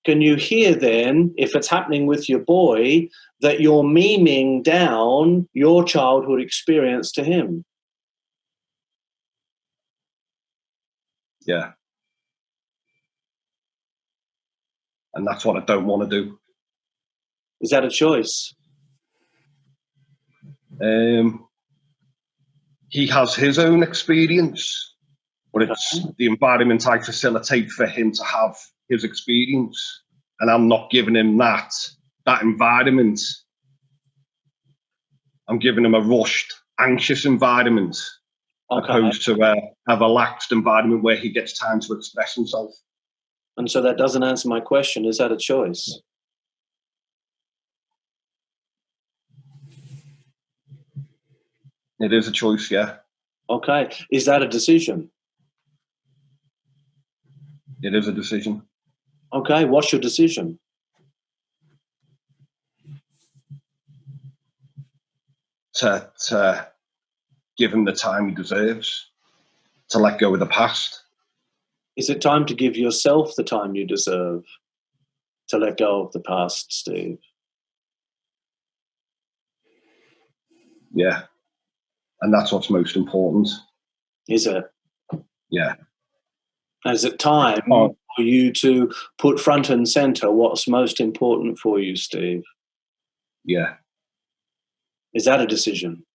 Can you hear then, if it's happening with your boy, that you're memeing down your childhood experience to him? Yeah. And that's what I don't want to do. Is that a choice? He has his own experience, but it's the environment I facilitate for him to have his experience, and I'm not giving him that environment. I'm giving him a rushed, anxious environment, opposed to a relaxed environment where he gets time to express himself. And so that doesn't answer my question. Is that a choice? It is a choice, yeah. Okay. Is that a decision? It is a decision. Okay. What's your decision? To give him the time he deserves, to let go of the past. Is it time to give yourself the time you deserve to let go of the past, Steve? Yeah. And that's what's most important. Is it? Yeah. Is it time for you to put front and center what's most important for you, Steve? Yeah. Is that a decision?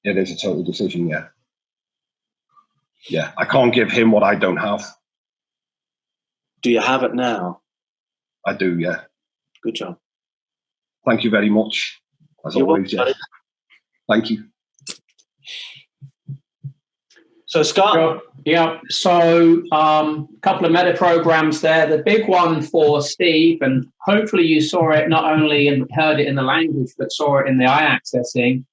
It is a total decision, yeah. Yeah, I can't give him what I don't have. Do you have it now? I do, yeah. Good job. Thank you very much, as You're always, welcome. yeah. Thank you. So, Scott? Yeah, so a couple of meta programs there. The big one for Steve, and hopefully you saw it not only and heard it in the language, but saw it in the eye accessing.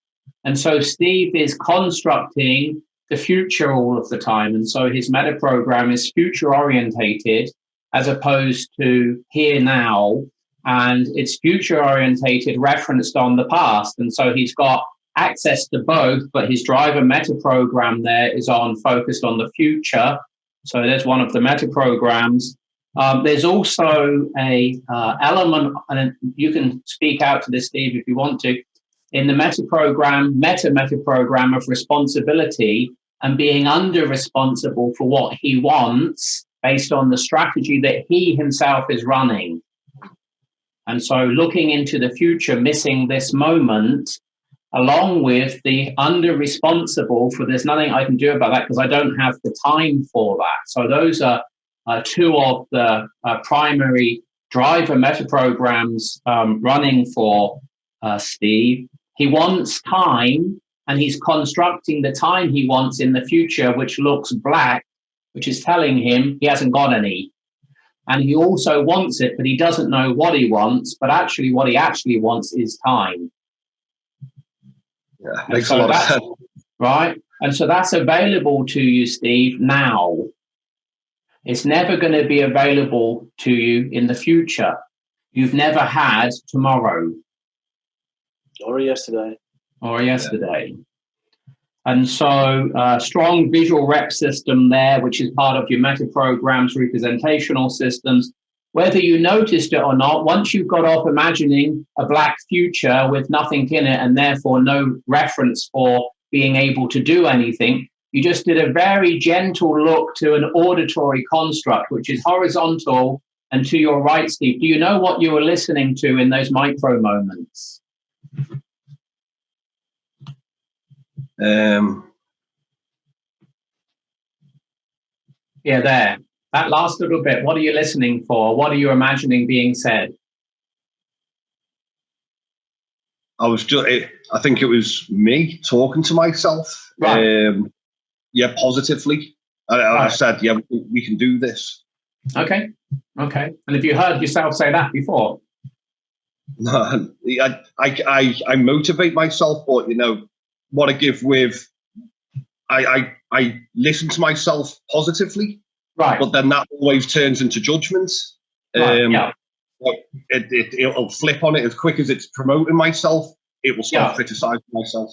And so Steve is constructing the future all of the time. And so his meta program is future orientated as opposed to here now. And it's future orientated referenced on the past. And so he's got access to both, but his driver meta program there is focused on the future. So there's one of the meta programs. There's also a element, and you can speak out to this, Steve, if you want to, in the meta program of responsibility and being under responsible for what he wants based on the strategy that he himself is running. And so looking into the future, missing this moment, along with the under responsible for there's nothing I can do about that because I don't have the time for that. So those are two of the primary driver meta programs running for Steve. He wants time, and he's constructing the time he wants in the future, which looks black, which is telling him he hasn't got any. And he also wants it, but he doesn't know what he wants, but actually what he actually wants is time. Yeah, makes a lot of sense. Right? And so that's available to you, Steve, now. It's never going to be available to you in the future. You've never had tomorrow. Or yesterday. Yeah. And so strong visual rep system there, which is part of your meta programs, representational systems. Whether you noticed it or not, once you've got off imagining a black future with nothing in it and therefore no reference for being able to do anything, you just did a very gentle look to an auditory construct, which is horizontal and to your right, Steve. Do you know what you were listening to in those micro moments? Yeah, there. That last little bit, what are you listening for? What are you imagining being said? I think it was me talking to myself. Right. Yeah, positively. I said, yeah, we can do this. Okay. And have you heard yourself say that before? No, I motivate myself, but what I give with, I listen to myself positively. Right. But then that always turns into judgment. Right, yeah. It'll flip on it as quick as it's promoting myself. It will start criticizing myself.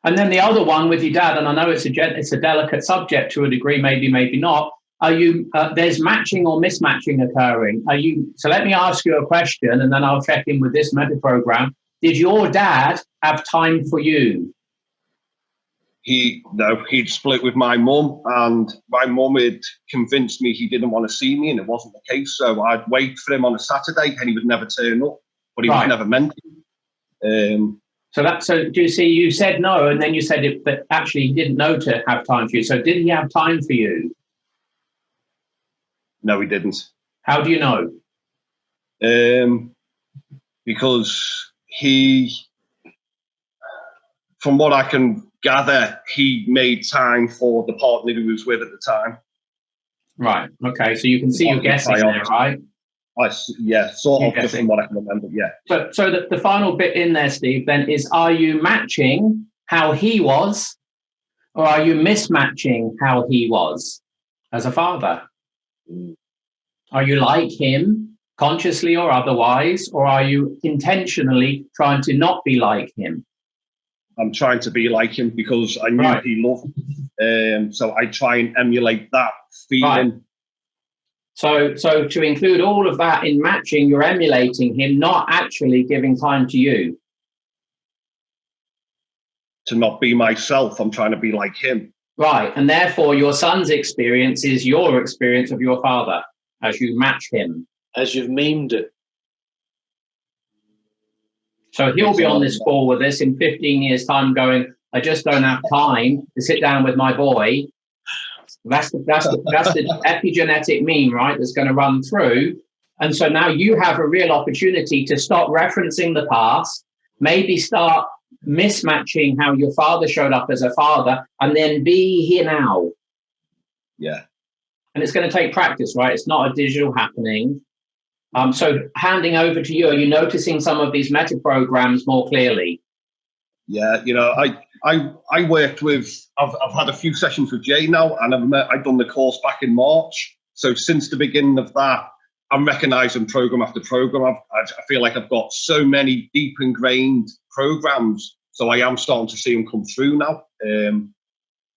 And then the other one with your dad, and I know it's a delicate subject to a degree, maybe not. Are you there's matching or mismatching occurring? So let me ask you a question, and then I'll check in with this meta program. Did your dad have time for you? He'd split with my mum, and my mum had convinced me he didn't want to see me, and it wasn't the case. So I'd wait for him on a Saturday, and he would never turn up, but he was never meant to. So do you see? You said no, and then you said that actually he didn't know to have time for you. So did he have time for you? No, he didn't. How do you know? Because from what I can gather, he made time for the partner he was with at the time. Right. Okay. So you can see you're guessing there, right? Sort of, just from what I can remember, yeah. So the final bit in there, Steve, then is, are you matching how he was, or are you mismatching how he was as a father? Are you like him, consciously or otherwise, or are you intentionally trying to not be like him? I'm trying to be like him because I knew he loved me. So I try and emulate that feeling. Right. So to include all of that in matching, you're emulating him, not actually giving time to you. To not be myself, I'm trying to be like him. Right, and therefore your son's experience is your experience of your father as you match him. As you've memed it. So he'll be on this call with us in 15 years' time going, I just don't have time to sit down with my boy. That's the epigenetic meme, right? That's going to run through. And so now you have a real opportunity to stop referencing the past, maybe start mismatching how your father showed up as a father, and then be here now. Yeah. And it's going to take practice, right? It's not a digital happening. So handing over to you, are you noticing some of these meta programs more clearly? Yeah, you know, I worked with, I've had a few sessions with Jay now, and I've done the course back in March. So since the beginning of that, I'm recognizing program after program. I feel like I've got so many deep ingrained programs. So I am starting to see them come through now,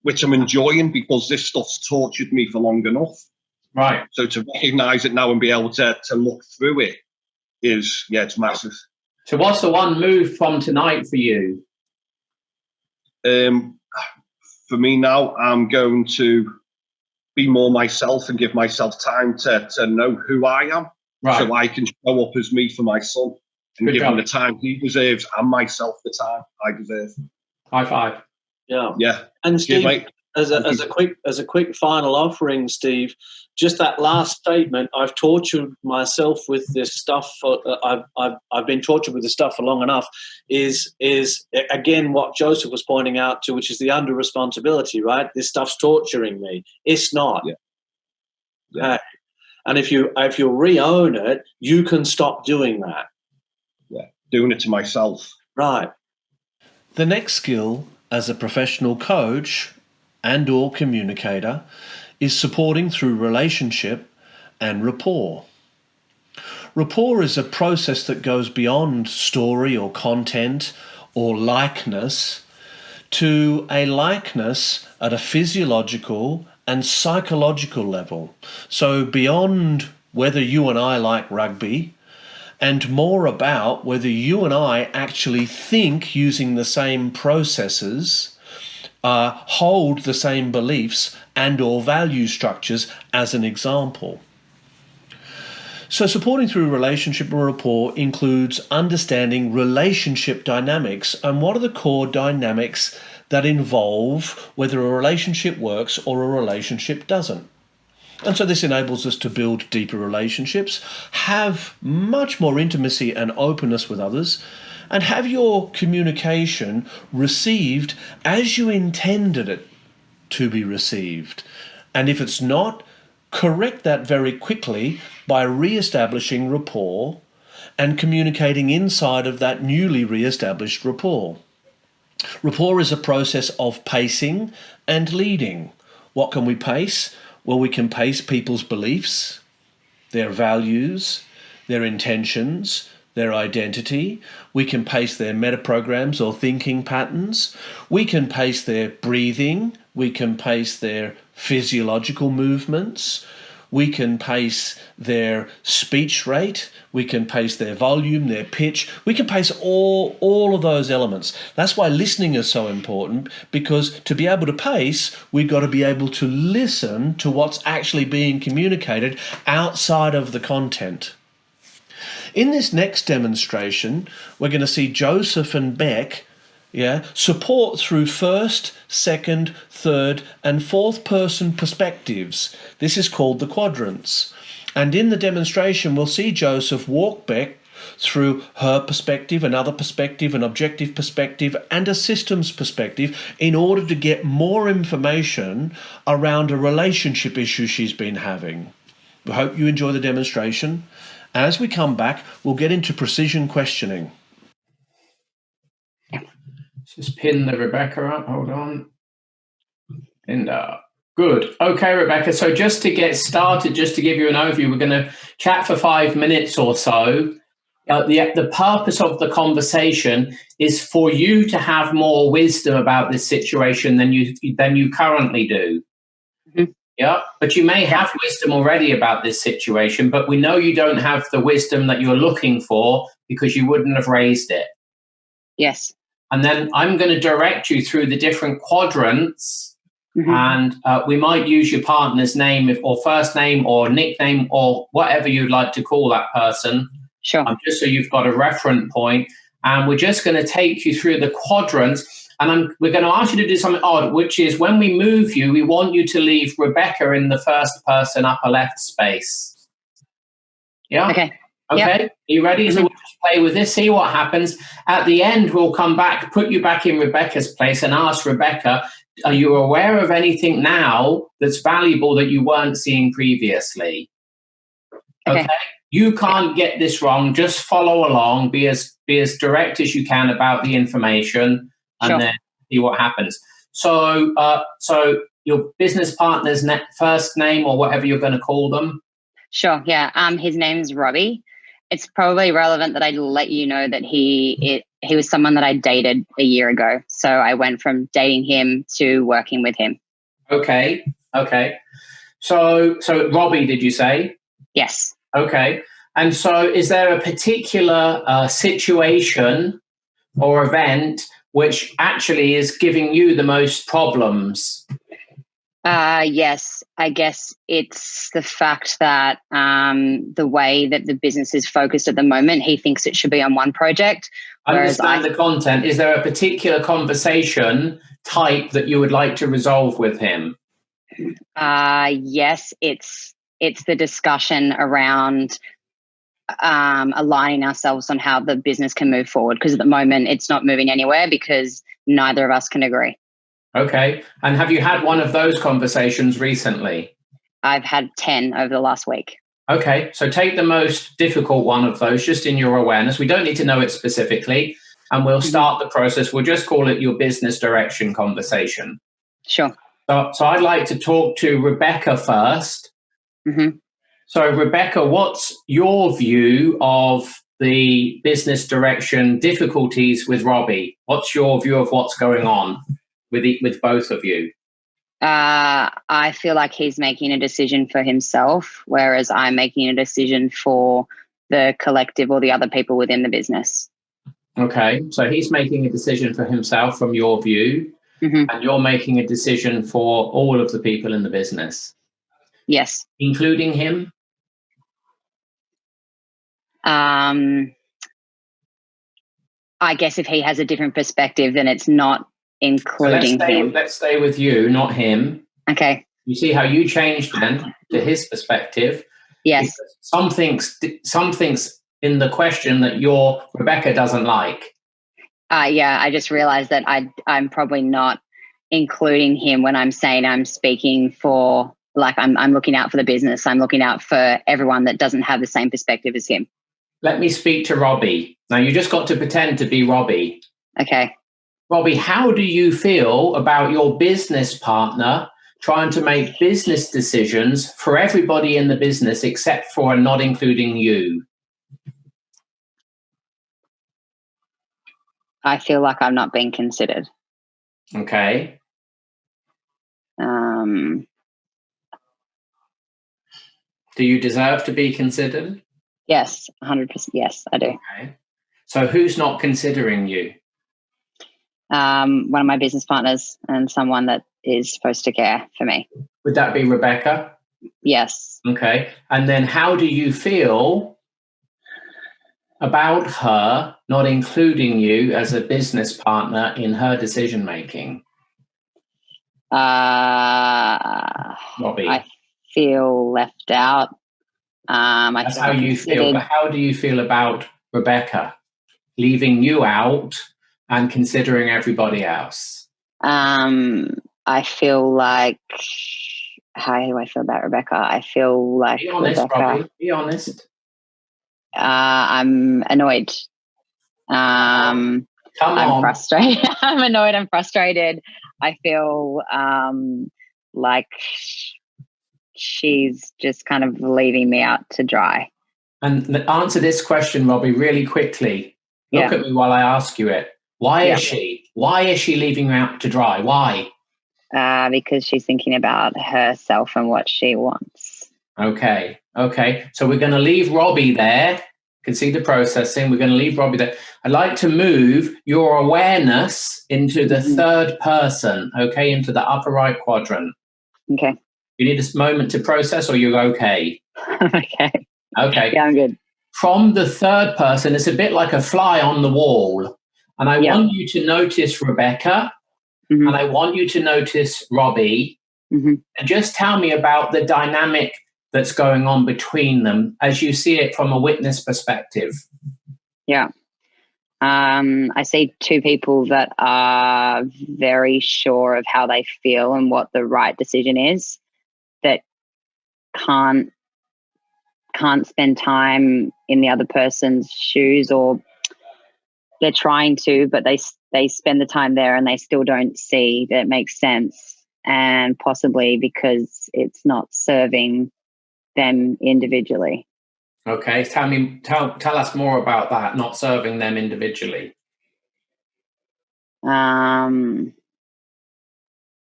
which I'm enjoying because this stuff's tortured me for long enough. Right. So to recognize it now and be able to look through it is, yeah, it's massive. So what's the one move from tonight for you? For me now, I'm going to be more myself and give myself time to know who I am, right, so I can show up as me for my son and give him the time he deserves and myself the time I deserve. High five. Yeah. And Steve, as a quick final offering, Steve, just that last statement, I've tortured myself with this stuff. I've been tortured with this stuff for long enough. Is again what Joseph was pointing out to, which is the under responsibility, right? This stuff's torturing me. It's not. Yeah. And if you re-own it, you can stop doing that. Yeah, doing it to myself. Right. The next skill as a professional coach and or communicator is supporting through relationship and rapport. Rapport is a process that goes beyond story or content or likeness to a likeness at a physiological and psychological level. So beyond whether you and I like rugby, and more about whether you and I actually think using the same processes, hold the same beliefs and or value structures, as an example. So supporting through relationship and rapport includes understanding relationship dynamics and what are the core dynamics that involve whether a relationship works or a relationship doesn't. And so this enables us to build deeper relationships, have much more intimacy and openness with others, and have your communication received as you intended it to be received. And if it's not, correct that very quickly by re-establishing rapport and communicating inside of that newly re-established rapport. Rapport is a process of pacing and leading. What can we pace? Well, we can pace people's beliefs, their values, their intentions, their identity. We can pace their metaprograms or thinking patterns. We can pace their breathing. We can pace their physiological movements. We can pace their speech rate. We can pace their volume, their pitch. We can pace all of those elements. That's why listening is so important, because to be able to pace, we've got to be able to listen to what's actually being communicated outside of the content. In this next demonstration, we're going to see Joseph and Beck support through first, second, third, and fourth person perspectives. This is called the quadrants. And in the demonstration, we'll see Joseph walk Beck through her perspective, another perspective, an objective perspective, and a systems perspective in order to get more information around a relationship issue she's been having. We hope you enjoy the demonstration. As we come back, we'll get into precision questioning. Just pin the Rebecca up. Hold on. Pinned up. Good. Okay, Rebecca. So just to get started, just to give you an overview, we're going to chat for 5 minutes or so. The purpose of the conversation is for you to have more wisdom about this situation than you currently do. Mm-hmm. Yeah, but you may have wisdom already about this situation, but we know you don't have the wisdom that you're looking for because you wouldn't have raised it. Yes. And then I'm going to direct you through the different quadrants, and we might use your partner's name or first name or nickname or whatever you'd like to call that person. Sure. Just so you've got a reference point. And we're just going to take you through the quadrants we're going to ask you to do something odd, which is when we move you, we want you to leave Rebecca in the first person upper left space. Yeah? Okay. Okay. Yep. Are you ready? So we'll just play with this, see what happens. At the end, we'll come back, put you back in Rebecca's place and ask Rebecca, are you aware of anything now that's valuable that you weren't seeing previously? Okay. You can't get this wrong. Just follow along. Be as direct as you can about the information, and then see what happens. So, so your business partner's first name or whatever you're going to call them. Sure. Yeah. His name's Robbie. It's probably relevant that I let you know that he was someone that I dated a year ago. So I went from dating him to working with him. Okay. Okay. So Robbie, did you say? Yes. Okay. And so is there a particular situation or event which actually is giving you the most problems? Yes, I guess it's the fact that the way that the business is focused at the moment, he thinks it should be on one project. Understand the content. Is there a particular conversation type that you would like to resolve with him? Yes, it's the discussion around aligning ourselves on how the business can move forward, because at the moment it's not moving anywhere because neither of us can agree. Okay. And have you had one of those conversations recently? I've had 10 over the last week. Okay. So take the most difficult one of those, just in your awareness. We don't need to know it specifically, and we'll start the process. We'll just call it your business direction conversation. Sure. So I'd like to talk to Rebecca first. Mm-hmm. So Rebecca, what's your view of the business direction difficulties with Robbie? What's your view of what's going on with both of you? I feel like he's making a decision for himself, whereas I'm making a decision for the collective or the other people within the business. Okay, so he's making a decision for himself from your view, and you're making a decision for all of the people in the business. Yes. Including him? I guess if he has a different perspective, then it's not including him. Let's stay with you, not him. Okay. You see how you changed then to his perspective? Yes. Something's in the question that your Rebecca doesn't like. Yeah, I just realized that I'm probably not including him when I'm saying I'm speaking for, like, I'm looking out for the business. I'm looking out for everyone that doesn't have the same perspective as him. Let me speak to Robbie. Now, you just got to pretend to be Robbie. Okay. Robbie, how do you feel about your business partner trying to make business decisions for everybody in the business except for and not including you? I feel like I'm not being considered. Okay. Do you deserve to be considered? Yes, 100%. Yes, I do. Okay. So who's not considering you? One of my business partners and someone that is supposed to care for me. Would that be Rebecca? Yes. Okay. And then how do you feel about her not including you as a business partner in her decision making? Robbie. I feel left out. That's how you feel. But how do you feel about Rebecca leaving you out and considering everybody else? I feel like, how do I feel about Rebecca? I feel like be honest, Rebecca, Robbie. Be honest. I'm annoyed. Come on. I'm frustrated. I'm annoyed. I'm frustrated. I feel like she's just kind of leaving me out to dry. And answer this question, Robbie, really quickly. Look at me while I ask you it. Why is she? Why is she leaving you out to dry? Why? Because she's thinking about herself and what she wants. Okay. Okay. So we're going to leave Robbie there. You can see the processing. We're going to leave Robbie there. I'd like to move your awareness into the third person, okay, into the upper right quadrant. Okay. You need a moment to process, or you're okay? Okay. Okay. Yeah, I'm good. From the third person, it's a bit like a fly on the wall. And I want you to notice Rebecca, Mm-hmm. and I want you to notice Robbie, Mm-hmm. and just tell me about the dynamic that's going on between them as you see it from a witness perspective. Yeah. I see two people that are very sure of how they feel and what the right decision is, that can't spend time in the other person's shoes, or they're trying to, but they spend the time there and they still don't see that it makes sense, and possibly because it's not serving them individually. Okay, tell us more about that, not serving them individually.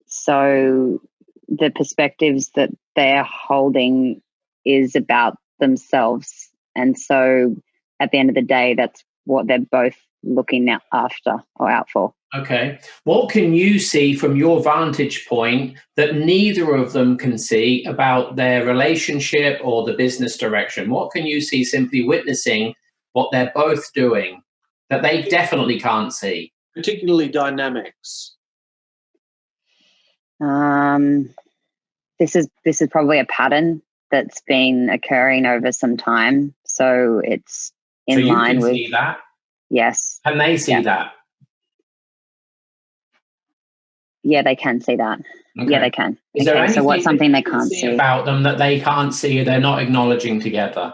So the perspectives that they're holding is about themselves. And so at the end of the day, that's what they're both looking after or out for. Okay. What can you see from your vantage point that neither of them can see about their relationship or the business direction? What can you see simply witnessing what they're both doing that they definitely can't see? Particularly dynamics. This is probably a pattern that's been occurring over some time. So it's in line with. So you can see that? Yes. Can they see that? Yeah, they can see that. Okay. Yeah, they can. Is there anything so what's something they can't see about them that they can't see or they're not acknowledging together?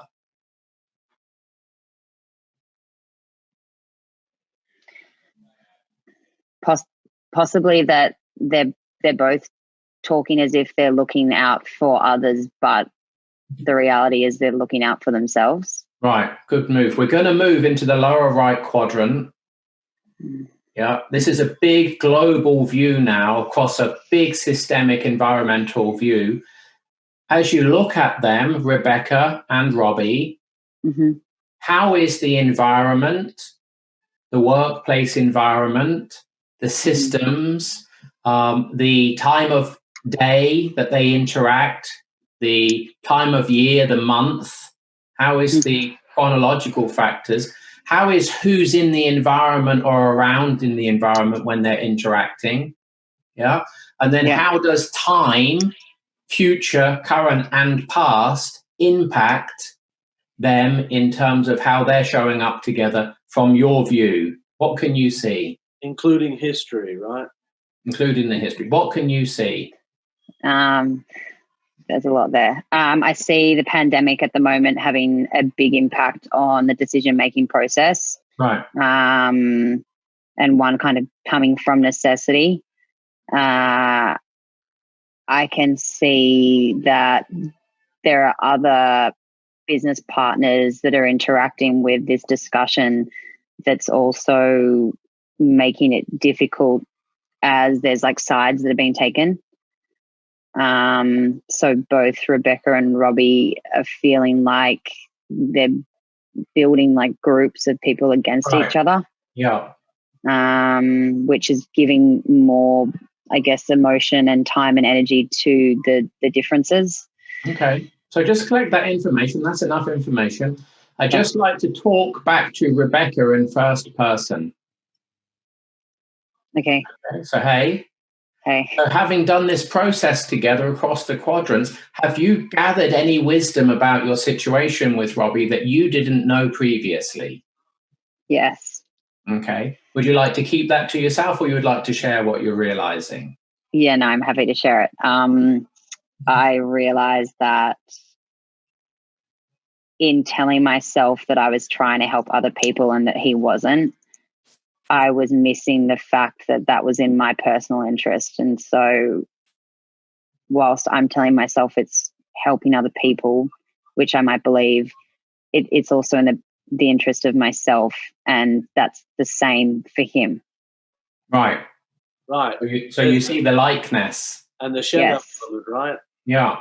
Possibly that they're both talking as if they're looking out for others, but the reality is they're looking out for themselves. Right, good move. We're going to move into the lower right quadrant. Yeah, this is a big global view now across a big systemic environmental view. As you look at them, Rebecca and Robbie, how is the environment, the workplace environment, the systems, the time of day that they interact, the time of year, the month? How is the chronological factors? How is who's in the environment or around in the environment when they're interacting? Yeah. And then how does time, future, current, and past impact them in terms of how they're showing up together from your view? What can you see? Including history, right? Including the history. What can you see? There's a lot there. I see the pandemic at the moment having a big impact on the decision-making process. Right. And one kind of coming from necessity. I can see that there are other business partners that are interacting with this discussion that's also making it difficult, as there's like sides that are being taken. So both Rebecca and Robbie are feeling like they're building like groups of people against each other. Yeah. Which is giving more, I guess, emotion and time and energy to the differences. Okay. So just collect that information. That's enough information. I'd just like to talk back to Rebecca in first person. Okay. So, hey. Hey. So having done this process together across the quadrants, have you gathered any wisdom about your situation with Robbie that you didn't know previously? Yes. Okay. Would you like to keep that to yourself, or you would like to share what you're realizing? Yeah, no, I'm happy to share it. I realized that in telling myself that I was trying to help other people and that he wasn't, I was missing the fact that that was in my personal interest. And so whilst I'm telling myself it's helping other people, which I might believe, it's also in the interest of myself, and that's the same for him. Right. Right. So you see the likeness. And the shadow of it, right? Yeah.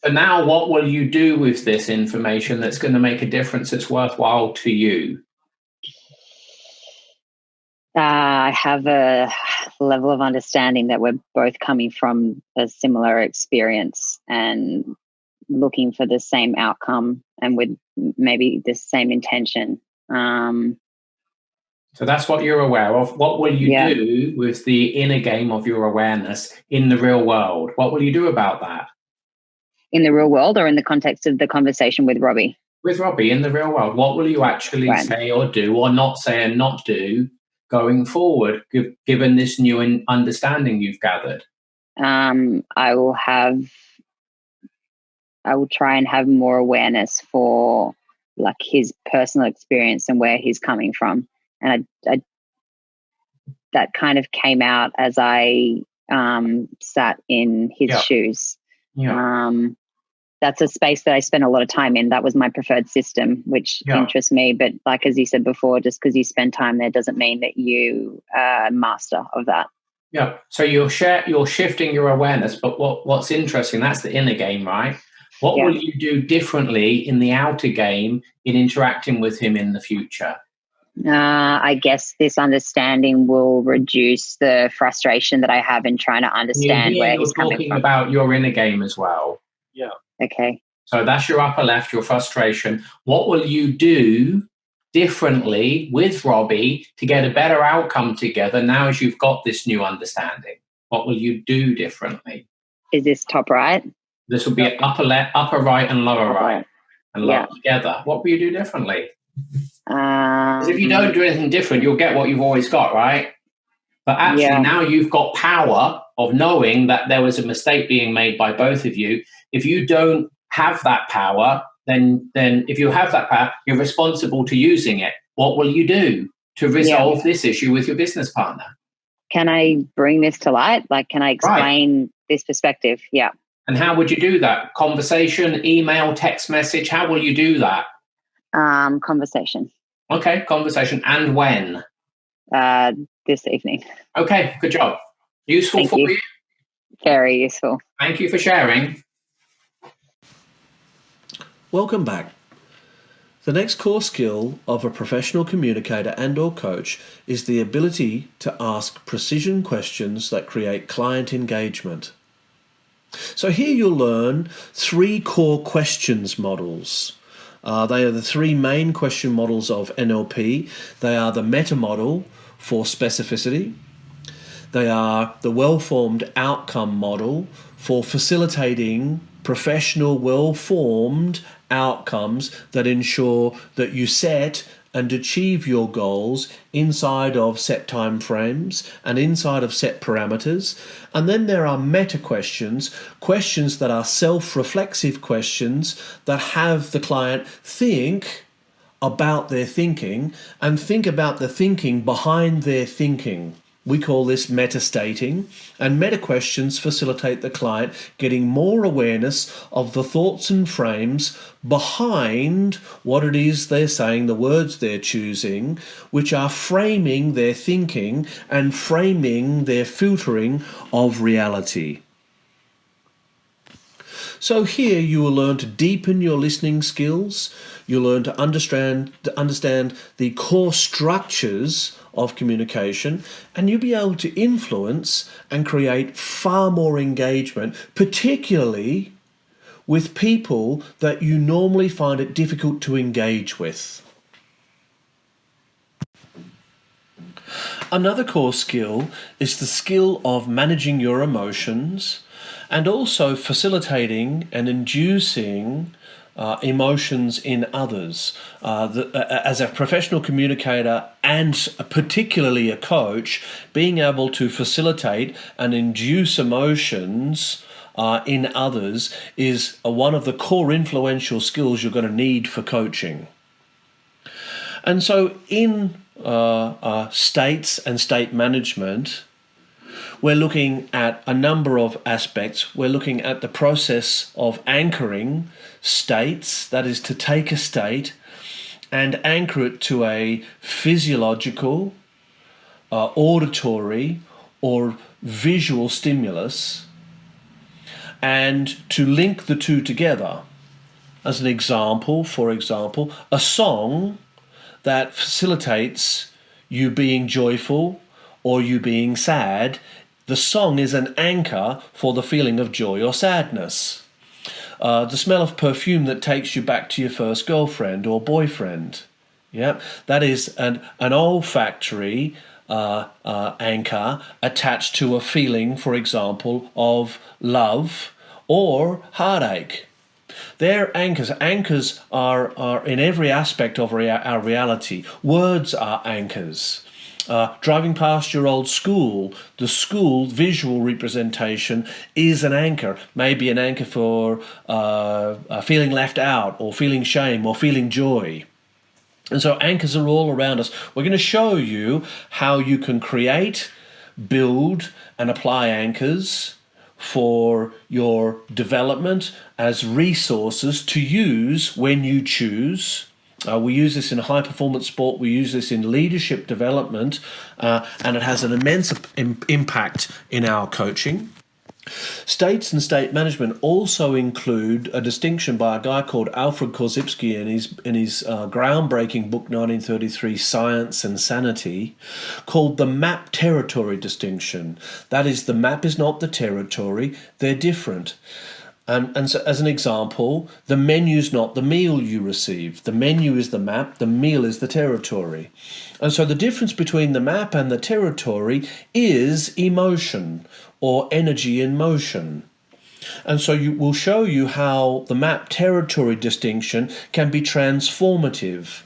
So now what will you do with this information that's going to make a difference that's worthwhile to you? I have a level of understanding that we're both coming from a similar experience and looking for the same outcome, and with maybe the same intention. So that's what you're aware of. What will you Yeah. do with the inner game of your awareness in the real world? What will you do about that? In the real world, or in the context of the conversation with Robbie? With Robbie, in the real world, what will you actually Right. say or do, or not say and not do going forward, given this new understanding you've gathered? I will try and have more awareness for like his personal experience and where he's coming from. And I that kind of came out as I sat in his shoes. Yeah. That's a space that I spent a lot of time in. That was my preferred system, which interests me. But like, as you said before, just because you spend time there doesn't mean that you are a master of that. Yeah. So you're shifting your awareness, but what's interesting, that's the inner game, right? What will you do differently in the outer game in interacting with him in the future? I guess this understanding will reduce the frustration that I have in trying to understand where he's coming from. You're talking about your inner game as well. Yeah. Okay. So that's your upper left, your frustration. What will you do differently with Robbie to get a better outcome together now as you've got this new understanding? What will you do differently? Is this top right? This will be upper left, upper right, and lower right, and lower together. What will you do differently? Because if you don't do anything different, you'll get what you've always got, right? But actually, now you've got power of knowing that there was a mistake being made by both of you. If you don't have that power, then if you have that power, you're responsible to using it. What will you do to resolve this issue with your business partner? Can I bring this to light? Like, can I explain this perspective? Yeah. And how would you do that? Conversation, email, text message? How will you do that? Conversation. Okay, conversation. And when? This evening. Okay, good job. Useful for you? Very useful. Thank you for sharing. Welcome back. The next core skill of a professional communicator and/or coach is the ability to ask precision questions that create client engagement. So here you'll learn 3 core questions models. They are the 3 main question models of NLP. They are the meta model for specificity. They are the well-formed outcome model for facilitating professional, well-formed outcomes that ensure that you set and achieve your goals inside of set time frames and inside of set parameters. And then there are meta questions, questions that are self-reflexive questions that have the client think about their thinking and think about the thinking behind their thinking. We call this meta-stating, and meta-questions facilitate the client getting more awareness of the thoughts and frames behind what it is they're saying, the words they're choosing, which are framing their thinking and framing their filtering of reality. So here you will learn to deepen your listening skills. You'll learn to understand the core structures of communication, and you'll be able to influence and create far more engagement, particularly with people that you normally find it difficult to engage with. Another core skill is the skill of managing your emotions and also facilitating and inducing emotions in others. As a professional communicator and particularly a coach, being able to facilitate and induce emotions in others is one of the core influential skills you're going to need for coaching. And so in states and state management, we're looking at a number of aspects. We're looking at the process of anchoring states, that is to take a state and anchor it to a physiological, auditory or visual stimulus, and to link the two together. As an example, for example, a song that facilitates you being joyful or you being sad, the song is an anchor for the feeling of joy or sadness. The smell of perfume that takes you back to your first girlfriend or boyfriend Yeah, that is an olfactory anchor attached to a feeling, for example, of love or heartache. They're anchors. Anchors are in every aspect of our reality. Words are anchors. Driving past your old school, the school visual representation is an anchor. Maybe an anchor for feeling left out, or feeling shame, or feeling joy. And so anchors are all around us. We're going to show you how you can create, build, and apply anchors for your development as resources to use when you choose. We use this in high performance sport, we use this in leadership development, and it has an immense impact in our coaching. States and state management also include a distinction by a guy called Alfred Korzybski in his groundbreaking book 1933, Science and Sanity, called the map territory distinction. That is, the map is not the territory, they're different. And so, as an example, the menu is not the meal you receive. The menu is the map, the meal is the territory. And so the difference between the map and the territory is emotion, or energy in motion. And so we'll show you how the map territory distinction can be transformative.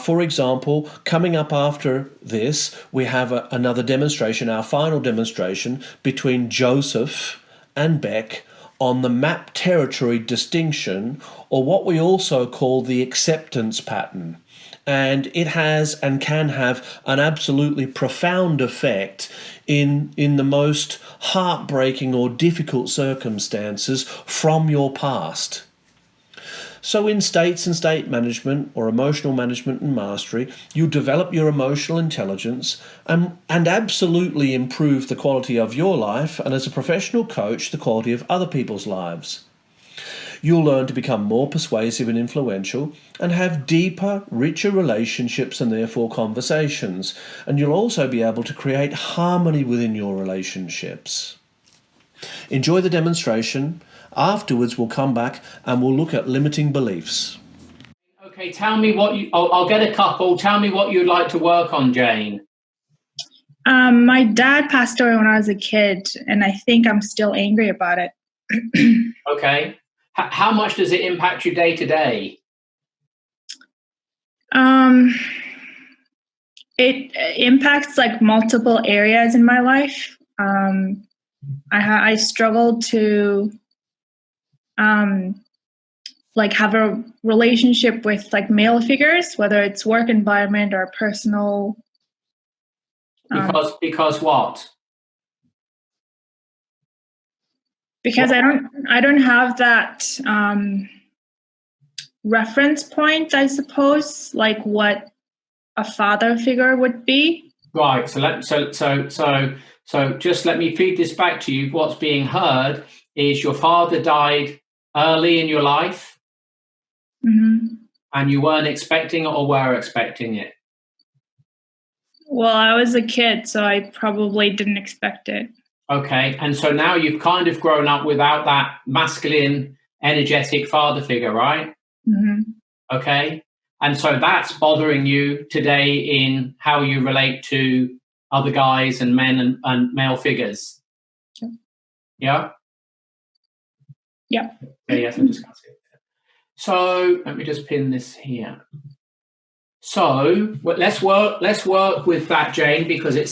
For example, coming up after this, we have another demonstration, our final demonstration, between Joseph and Beck on the map territory distinction, or what we also call the acceptance pattern. And it has and can have an absolutely profound effect in the most heartbreaking or difficult circumstances from your past. So in states and state management, or emotional management and mastery, you develop your emotional intelligence and absolutely improve the quality of your life, and as a professional coach, the quality of other people's lives. You'll learn to become more persuasive and influential and have deeper, richer relationships and therefore conversations. And you'll also be able to create harmony within your relationships. Enjoy the demonstration. Afterwards, we'll come back and we'll look at limiting beliefs. Okay, tell me what I'll get a couple. Tell me what you'd like to work on, Jane. My dad passed away when I was a kid, and I think I'm still angry about it. Okay. How much does it impact you day to day? It impacts like multiple areas in my life. I struggle to like have a relationship with like male figures, whether it's work environment or personal. Because what? Because I don't have that reference point, I suppose, like what a father figure would be. Right. So just let me feed this back to you. What's being heard is your father died early in your life, and you weren't expecting it, or were expecting it. Well, I was a kid, so I probably didn't expect it. Okay, and so now you've kind of grown up without that masculine, energetic father figure, right? Okay, and so that's bothering you today in how you relate to other guys and men and male figures. Yeah? Yeah. Okay, yes, I'll discuss it. So let me just pin this here. So let's work with that, Jane, because it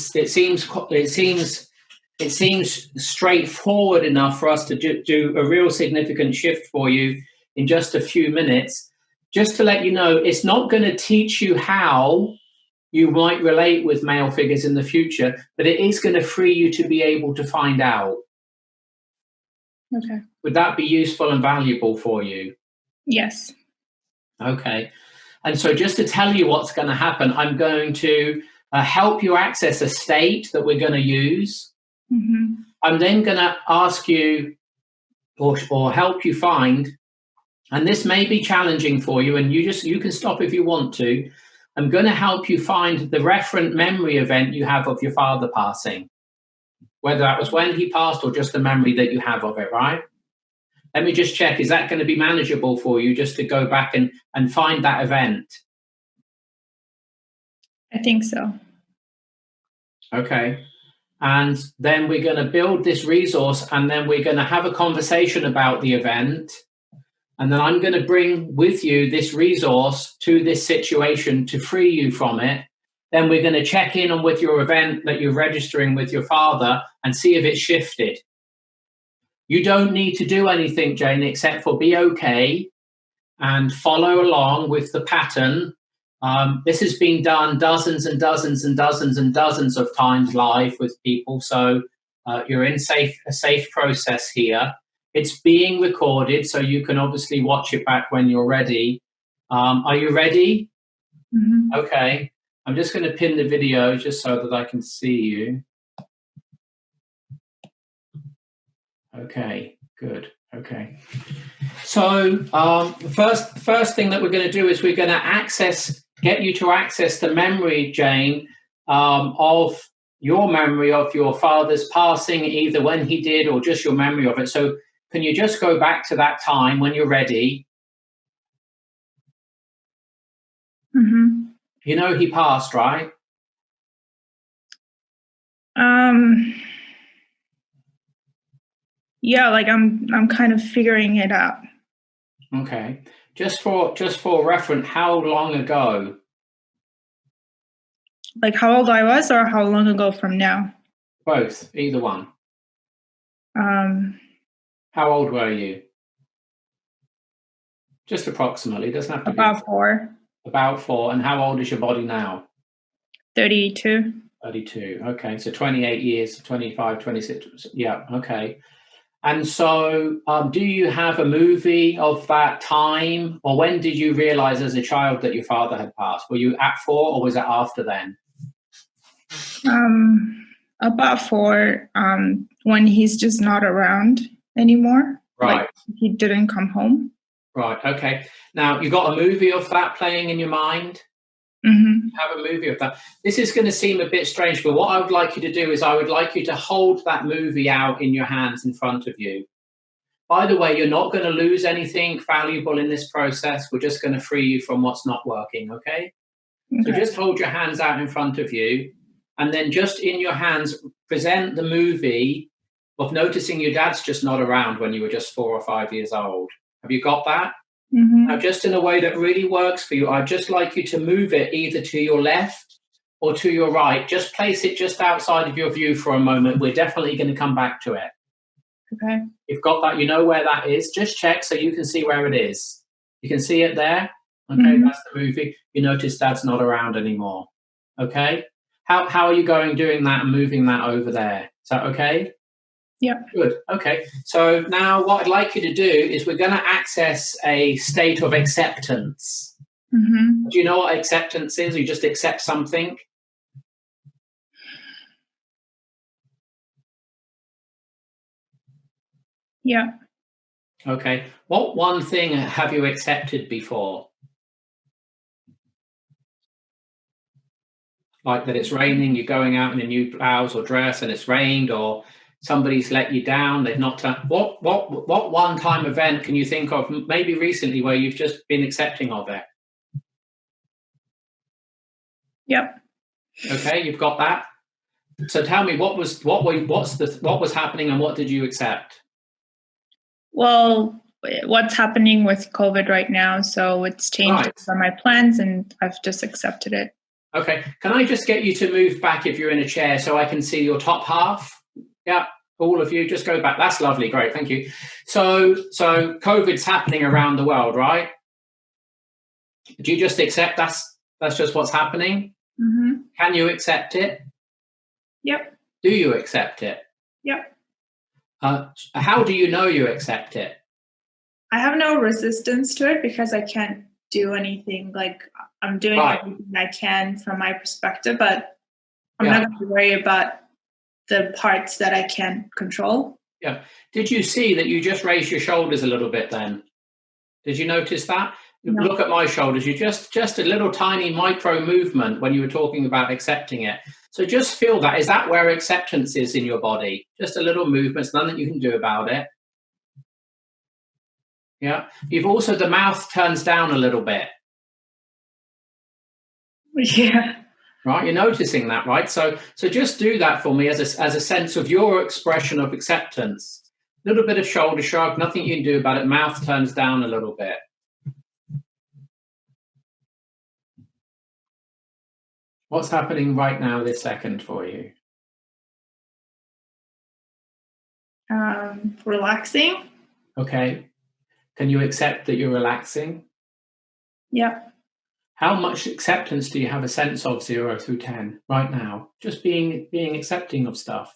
seems straightforward enough for us to do a real significant shift for you in just a few minutes. Just to let you know, it's not going to teach you how you might relate with male figures in the future, but it is going to free you to be able to find out. Okay. Would that be useful and valuable for you? Yes. Okay. And so just to tell you what's going to happen, I'm going to help you access a state that we're going to use. I'm then going to ask you or help you find, and this may be challenging for you, and you can stop if you want to. I'm going to help you find the referent memory event you have of your father passing, whether that was when he passed or just the memory that you have of it, right? Let me just check, is that going to be manageable for you just to go back and find that event? I think so. Okay. And then we're going to build this resource, and then we're going to have a conversation about the event. And then I'm going to bring with you this resource to this situation to free you from it. Then we're going to check in on with your event that you're registering with your father and see if it's shifted. You don't need to do anything, Jane, except for be okay and follow along with the pattern. This has been done dozens and dozens and dozens and dozens of times live with people. So you're in a safe process here. It's being recorded, so you can obviously watch it back when you're ready. Are you ready? Mm-hmm. Okay. I'm just going to pin the video just so that I can see you. Okay, good. Okay. So the first thing that we're going to do is we're going to get you to access the memory, Jane, of your memory of your father's passing, either when he did or just your memory of it. So can you just go back to that time when you're ready? Mm-hmm. You know he passed, right? Yeah, like I'm kind of figuring it out. Okay. Just for reference, how long ago? Like how old I was, or how long ago from now? Both, either one. How old were you? Just approximately, doesn't have to be. About 4. About 4. And how old is your body now? 32. 32. Okay, so 28 years, 25, 26. Yeah, okay. And so do you have a movie of that time? Or when did you realize as a child that your father had passed? Were you at 4 or was it after then? About 4, when he's just not around anymore. Right. Like he didn't come home. Right, okay. Now, you got a movie of that playing in your mind? Mm-hmm. Have a movie of that. This is going to seem a bit strange, but what I would like you to do is I would like you to hold that movie out in your hands in front of you. By the way, you're not going to lose anything valuable in this process. We're just going to free you from what's not working, okay? So just hold your hands out in front of you, and then just in your hands, present the movie of noticing your dad's just not around when you were just 4 or 5 years old. Have you got that? Mm-hmm. Now, just in a way that really works for you, I'd just like you to move it either to your left or to your right. Just place it just outside of your view for a moment. We're definitely going to come back to it. Okay. You've got that. You know where that is. Just check so you can see where it is. You can see it there. Okay, That's the movie. You notice Dad's not around anymore. Okay. How are you going doing that and moving that over there? Is that okay? Yeah. Good. Okay. So now what I'd like you to do is we're going to access a state of acceptance. Mm-hmm. Do you know what acceptance is? You just accept something? Yeah. Okay. What one thing have you accepted before? Like that it's raining, you're going out in a new blouse or dress and it's rained, or somebody's let you down, they've not what one-time event can you think of, maybe recently, where you've just been accepting of it? Yep. Okay, you've got that. So tell me, what was happening and what did you accept? Well, what's happening with COVID right now, so it's changed some of my plans and I've just accepted it. Okay, can I just get you to move back if you're in a chair so I can see your top half? Yeah, all of you, just go back. That's lovely, great, thank you. So COVID's happening around the world, right? Do you just accept that's just what's happening? Mm-hmm. Can you accept it? Yep. Do you accept it? Yep. How do you know you accept it? I have no resistance to it because I can't do anything. Like I'm doing everything I can from my perspective, but I'm not going to worry about the parts that I can control. Yeah. Did you see that you just raised your shoulders a little bit then? Did you notice that? No. Look at my shoulders. You just a little tiny micro movement when you were talking about accepting it. So just feel that. Is that where acceptance is in your body? Just a little movement. It's nothing you can do about it. Yeah. You've also, the mouth turns down a little bit. Yeah. right? You're noticing that, right? So just do that for me as a sense of your expression of acceptance. A little bit of shoulder shrug, nothing you can do about it. Mouth turns down a little bit. What's happening right now this second for you? Relaxing. Okay. Can you accept that you're relaxing? Yeah. How much acceptance do you have a sense of 0 through 10 right now? Just being accepting of stuff.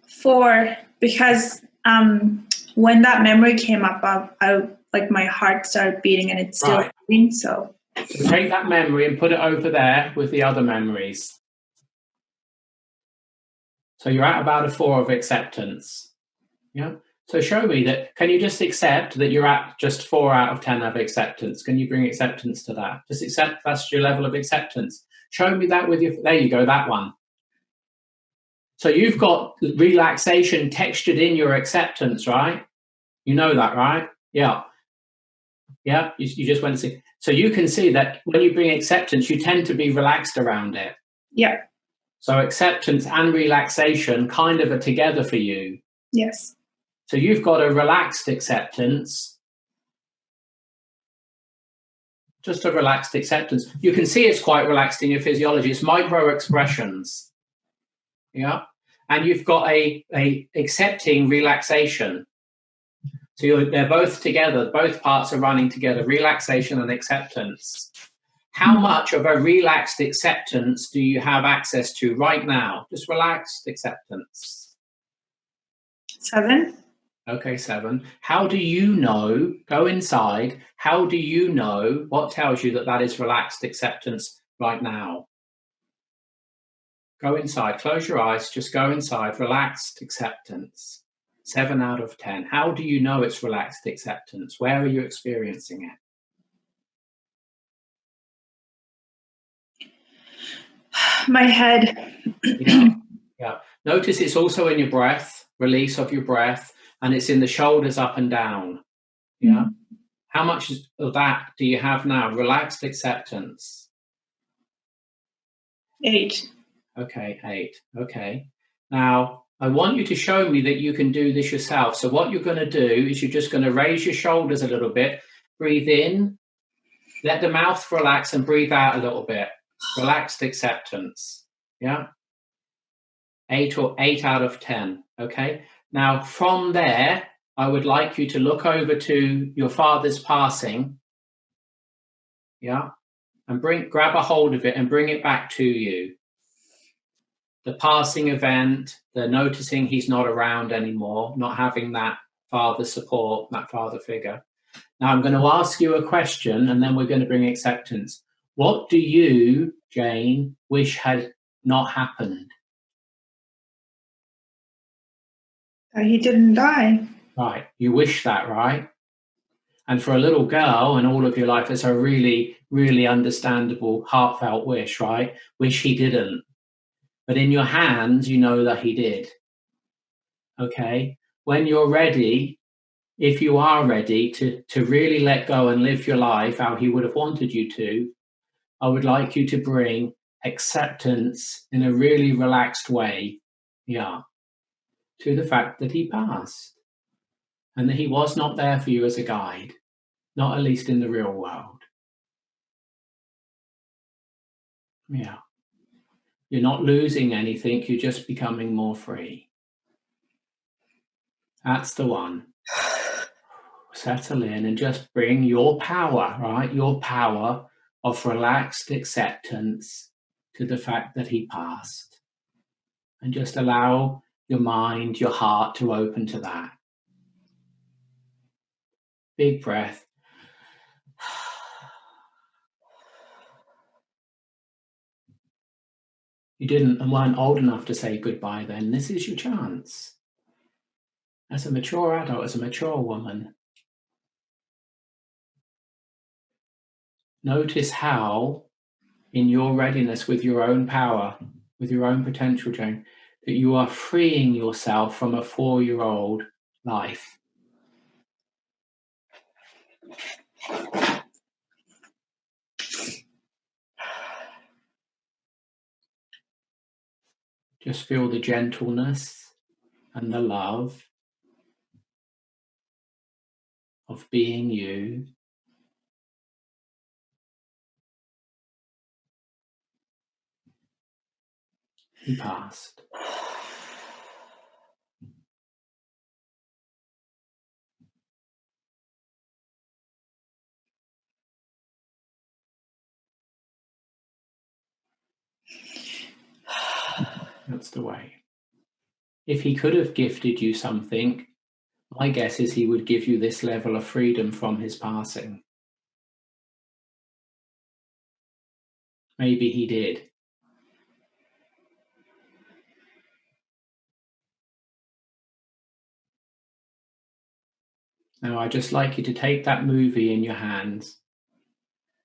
4, because when that memory came up, I like my heart started beating and it's still beating. So take that memory and put it over there with the other memories. So you're at about a 4 of acceptance. Yeah. So show me that. Can you just accept that you're at just 4 out of 10 of acceptance? Can you bring acceptance to that? Just accept that's your level of acceptance. Show me that with your. There you go. That one. So you've got relaxation textured in your acceptance, right? You know that, right? Yeah. Yeah. You just went to see. So you can see that when you bring acceptance, you tend to be relaxed around it. Yeah. So acceptance and relaxation kind of are together for you. Yes. So you've got a relaxed acceptance, just a relaxed acceptance. You can see it's quite relaxed in your physiology. It's micro expressions. Yeah. And you've got a accepting relaxation. So they're both together. Both parts are running together, relaxation and acceptance. How much of a relaxed acceptance do you have access to right now? Just relaxed acceptance. 7. Okay, 7. How do you know, go inside, how do you know what tells you that that is relaxed acceptance right now? Go inside, close your eyes, just go inside, relaxed acceptance. 7 out of 10. How do you know it's relaxed acceptance? Where are you experiencing it? My head. Yeah. Notice it's also in your breath, release of your breath, and it's in the shoulders up and down. Yeah. How much of that do you have now? Relaxed acceptance. 8. Okay, 8. Okay. Now, I want you to show me that you can do this yourself. So what you're going to do is you're just going to raise your shoulders a little bit, breathe in, let the mouth relax, and breathe out a little bit. Relaxed acceptance. Yeah. 8 out of 10. Okay. Now, from there, I would like you to look over to your father's passing. Yeah. And grab a hold of it and bring it back to you. The passing event, the noticing he's not around anymore, not having that father support, that father figure. Now I'm going to ask you a question and then we're going to bring acceptance. What do you, Jane, wish had not happened? He didn't die. Right. You wish that, right? And for a little girl and all of your life, it's a really, really understandable, heartfelt wish, right? Wish he didn't. But in your hands, you know that he did. Okay? When you're ready, if you are ready to really let go and live your life how he would have wanted you to, I would like you to bring acceptance in a really relaxed way, yeah, to the fact that he passed and that he was not there for you as a guide, not at least in the real world. Yeah. You're not losing anything, you're just becoming more free. That's the one. Settle in and just bring your power, right? Your power of relaxed acceptance to the fact that he passed. And just allow your mind, your heart to open to that. Big breath. You didn't and weren't old enough to say goodbye then. This is your chance. As a mature adult, as a mature woman, notice how, in your readiness with your own power, with your own potential, Jane, that you are freeing yourself from a 4-year-old life. Just feel the gentleness and the love of being you. He passed. That's the way. If he could have gifted you something, my guess is he would give you this level of freedom from his passing. Maybe he did. Now, I'd just like you to take that movie in your hands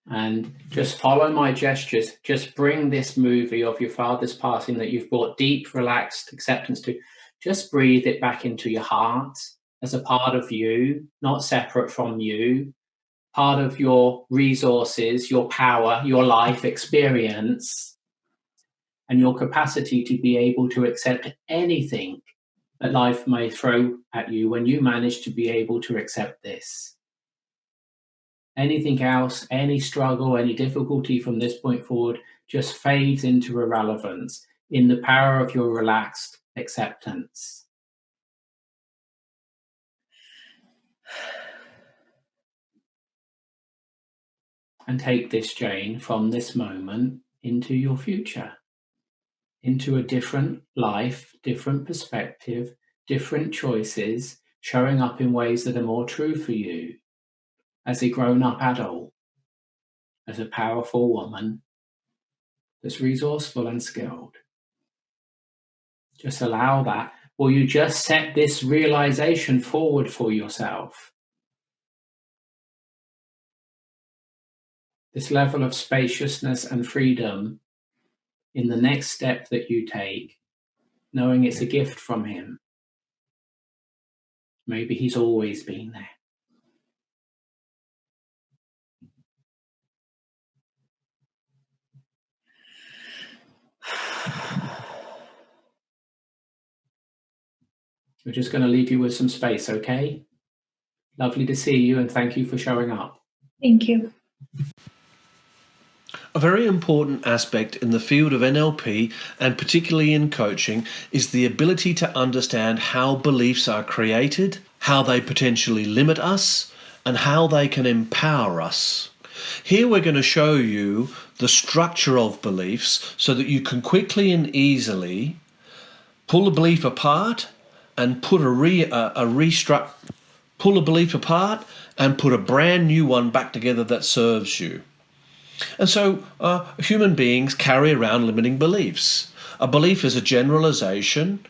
and just follow my gestures. Just bring this movie of your father's passing that you've brought deep, relaxed acceptance to. Just breathe it back into your heart as a part of you, not separate from you, part of your resources, your power, your life experience, and your capacity to be able to accept anything that life may throw at you when you manage to be able to accept this. Anything else, any struggle, any difficulty from this point forward just fades into irrelevance in the power of your relaxed acceptance. And take this, Jane, from this moment into your future, into a different life, different perspective, different choices, showing up in ways that are more true for you as a grown-up adult, as a powerful woman that's resourceful and skilled. Just allow that. Will you just set this realization forward for yourself? This level of spaciousness and freedom in the next step that you take, knowing it's a gift from him. Maybe he's always been there. We're just going to leave you with some space, okay? Lovely to see you, and thank you for showing up. Thank you. A very important aspect in the field of NLP, and particularly in coaching, is the ability to understand how beliefs are created, how they potentially limit us, and how they can empower us. Here we're going to show you the structure of beliefs so that you can quickly and easily pull a belief apart and put pull a belief apart and put a brand new one back together that serves you. And so human beings carry around limiting beliefs. A belief is a generalization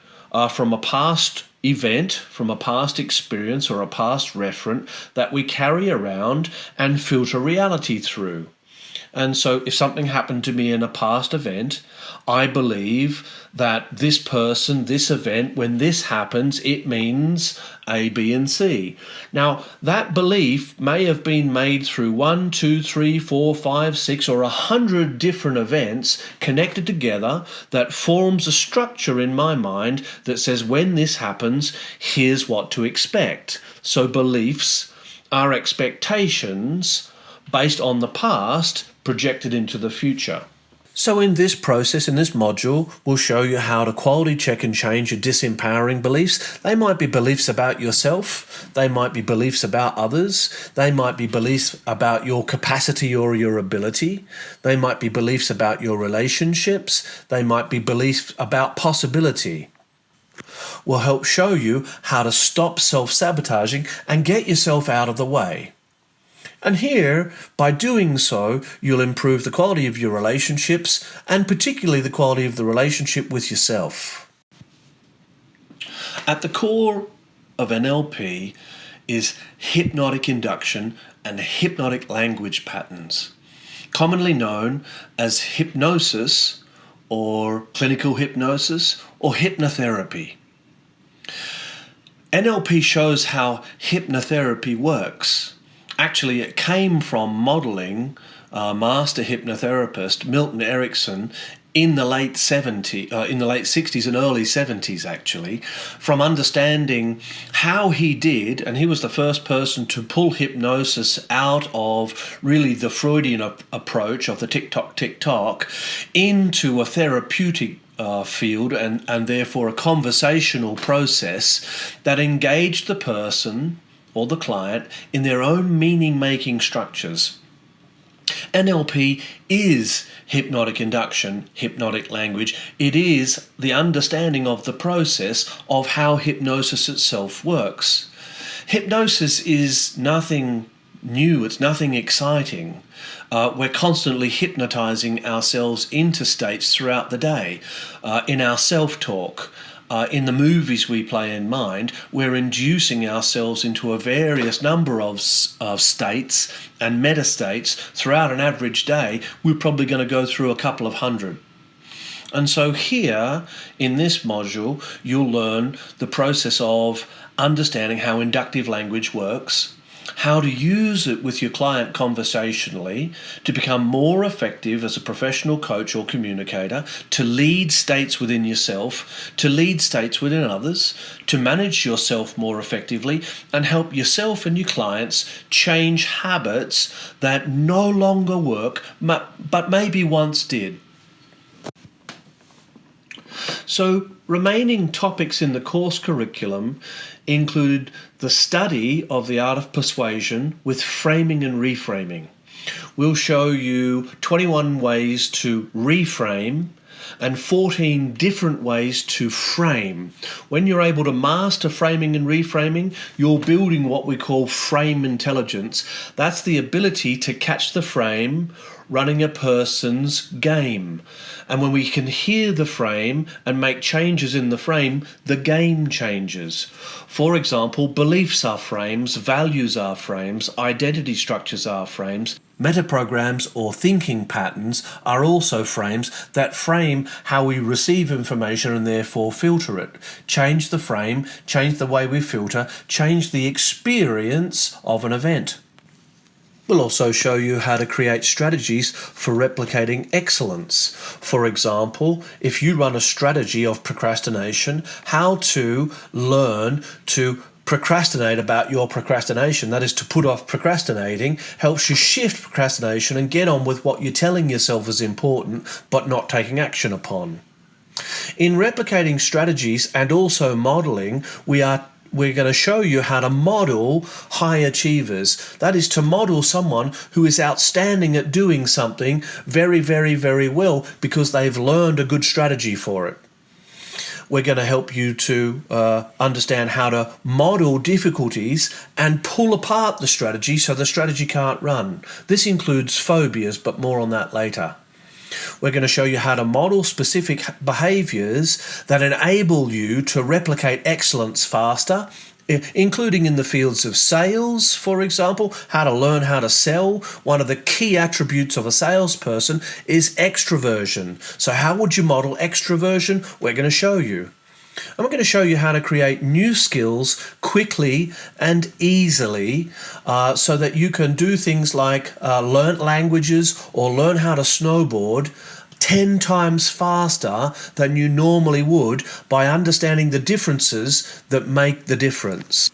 from a past event, from a past experience or a past referent that we carry around and filter reality through. And so if something happened to me in a past event, I believe that this person, this event, when this happens, it means A, B, and C. Now, that belief may have been made through 1, 2, 3, 4, 5, 6, or 100 different events connected together that forms a structure in my mind that says when this happens, here's what to expect. So beliefs are expectations based on the past projected into the future. So in this process, in this module, we'll show you how to quality check and change your disempowering beliefs. They might be beliefs about yourself. They might be beliefs about others. They might be beliefs about your capacity or your ability. They might be beliefs about your relationships. They might be beliefs about possibility. We'll help show you how to stop self-sabotaging and get yourself out of the way. And here, by doing so, you'll improve the quality of your relationships and particularly the quality of the relationship with yourself. At the core of NLP is hypnotic induction and hypnotic language patterns, commonly known as hypnosis or clinical hypnosis or hypnotherapy. NLP shows how hypnotherapy works. Actually, it came from modeling master hypnotherapist Milton Erickson in the late 60s and early 70s, actually, from understanding how he did, and he was the first person to pull hypnosis out of really the Freudian approach of the tick-tock, into a therapeutic field and therefore a conversational process that engaged the person or the client in their own meaning-making structures. NLP is hypnotic induction, hypnotic language. It is the understanding of the process of how hypnosis itself works. Hypnosis is nothing new, it's nothing exciting. We're constantly hypnotizing ourselves into states throughout the day. In our self-talk, in the movies we play in mind, we're inducing ourselves into a various number of states and meta-states throughout an average day. We're probably going to go through a couple of hundred. And so here, in this module, you'll learn the process of understanding how inductive language works, how to use it with your client conversationally to become more effective as a professional coach or communicator, to lead states within yourself, to lead states within others, to manage yourself more effectively, and help yourself and your clients change habits that no longer work, but maybe once did. So, remaining topics in the course curriculum included the study of the art of persuasion with framing and reframing. We'll show you 21 ways to reframe and 14 different ways to frame. When you're able to master framing and reframing, you're building what we call frame intelligence. That's the ability to catch the frame running a person's game. And when we can hear the frame and make changes in the frame, the game changes. For example, beliefs are frames, values are frames, identity structures are frames. Metaprograms or thinking patterns are also frames that frame how we receive information and therefore filter it. Change the frame, change the way we filter, change the experience of an event. We'll also show you how to create strategies for replicating excellence. For example, if you run a strategy of procrastination, how to learn to procrastinate about your procrastination, that is to put off procrastinating, helps you shift procrastination and get on with what you're telling yourself is important but not taking action upon. In replicating strategies and also modeling, we're going to show you how to model high achievers. That is to model someone who is outstanding at doing something very, very, very well because they've learned a good strategy for it. We're going to help you to understand how to model difficulties and pull apart the strategy so the strategy can't run. This includes phobias, but more on that later. We're going to show you how to model specific behaviors that enable you to replicate excellence faster, including in the fields of sales, for example, how to learn how to sell. One of the key attributes of a salesperson is extroversion. So how would you model extroversion? We're going to show you. And we're going to show you how to create new skills quickly and easily so that you can do things like learn languages or learn how to snowboard 10 times faster than you normally would by understanding the differences that make the difference.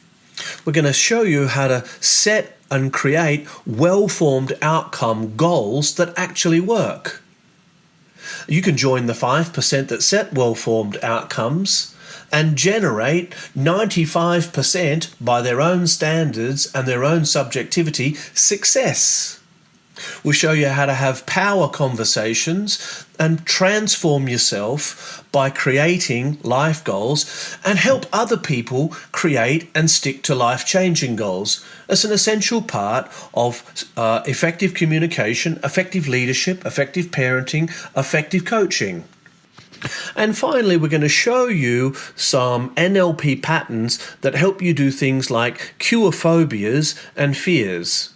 We're going to show you how to set and create well-formed outcome goals that actually work. You can join the 5% that set well-formed outcomes and generate 95% by their own standards and their own subjectivity success. We'll show you how to have power conversations and transform yourself by creating life goals and help other people create and stick to life-changing goals. It's an essential part of effective communication, effective leadership, effective parenting, effective coaching. And finally, we're going to show you some NLP patterns that help you do things like cure phobias and fears.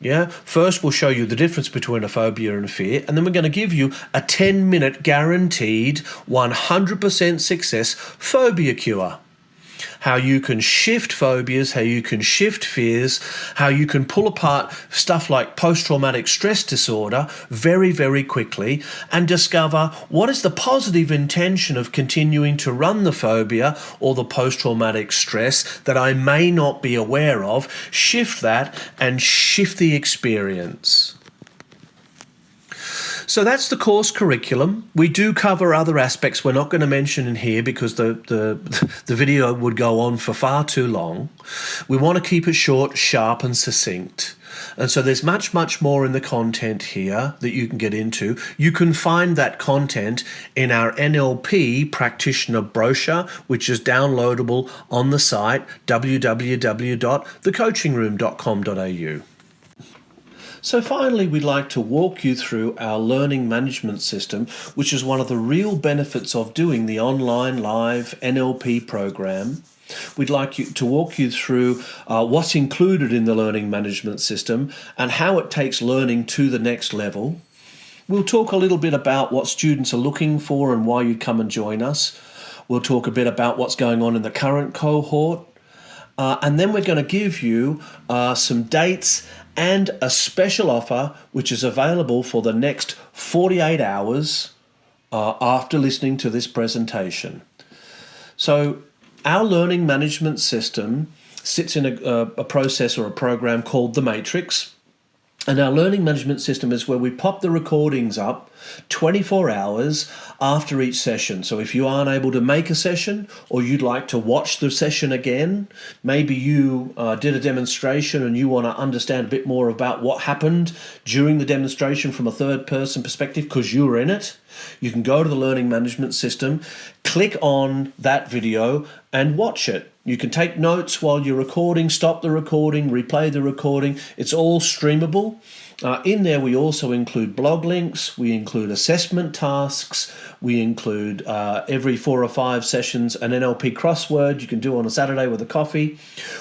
Yeah. First, we'll show you the difference between a phobia and a fear, and then we're going to give you a 10-minute guaranteed 100% success phobia cure. how you can shift phobias, how you can shift fears, how you can pull apart stuff like post-traumatic stress disorder very, very quickly and discover what is the positive intention of continuing to run the phobia or the post-traumatic stress that I may not be aware of, shift that and shift the experience. So that's the course curriculum. We do cover other aspects we're not going to mention in here because the video would go on for far too long. We want to keep it short, sharp and succinct. And so there's much, much more in the content here that you can get into. You can find that content in our NLP Practitioner brochure, which is downloadable on the site www.thecoachingroom.com.au. So finally, we'd like to walk you through our learning management system, which is one of the real benefits of doing the online live NLP program. We'd like to walk you through what's included in the learning management system and how it takes learning to the next level. We'll talk a little bit about what students are looking for and why you come and join us. We'll talk a bit about what's going on in the current cohort. And then we're going to give you some dates and a special offer which is available for the next 48 hours after listening to this presentation. So our learning management system sits in a process or a program called the Matrix. And our learning management system is where we pop the recordings up 24 hours after each session. So if you aren't able to make a session or you'd like to watch the session again, maybe you did a demonstration and you want to understand a bit more about what happened during the demonstration from a third person perspective because you were in it, you can go to the learning management system, click on that video and watch it. You can take notes while you're recording, stop the recording, replay the recording. It's all streamable. In there, we also include blog links. We include assessment tasks. We include every 4 or 5 sessions an NLP crossword you can do on a Saturday with a coffee.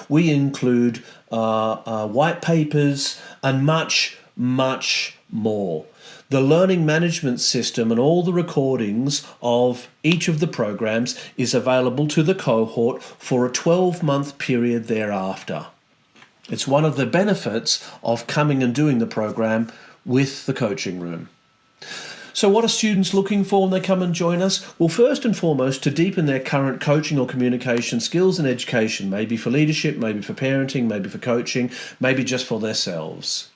We include white papers and much, much more. The learning management system and all the recordings of each of the programs is available to the cohort for a 12-month period thereafter. It's one of the benefits of coming and doing the program with the coaching room. So what are students looking for when they come and join us? Well, first and foremost, to deepen their current coaching or communication skills and education, maybe for leadership, maybe for parenting, maybe for coaching, maybe just for themselves.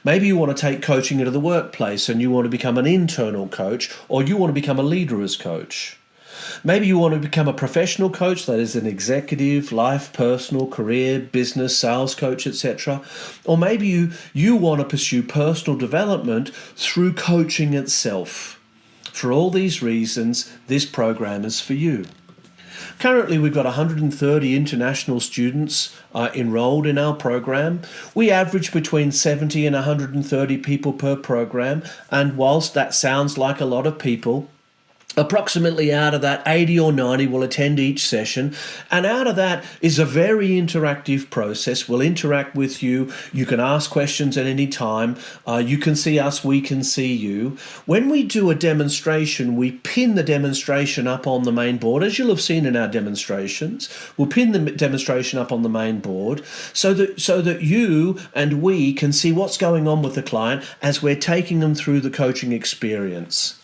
Maybe you want to take coaching into the workplace and you want to become an internal coach or you want to become a leader as coach. Maybe you want to become a professional coach, that is an executive, life, personal, career, business, sales coach, etc. Or maybe you want to pursue personal development through coaching itself. For all these reasons, this program is for you. Currently, we've got 130 international students enrolled in our program. We average between 70 and 130 people per program, and whilst that sounds like a lot of people, approximately out of that 80 or 90 will attend each session, and out of that is a very interactive process. We'll interact with you. You can ask questions at any time. You can see us, we can see you. When we do a demonstration, we pin the demonstration up on the main board, as you'll have seen in our demonstrations. We'll pin the demonstration up on the main board so that you and we can see what's going on with the client as we're taking them through the coaching experience.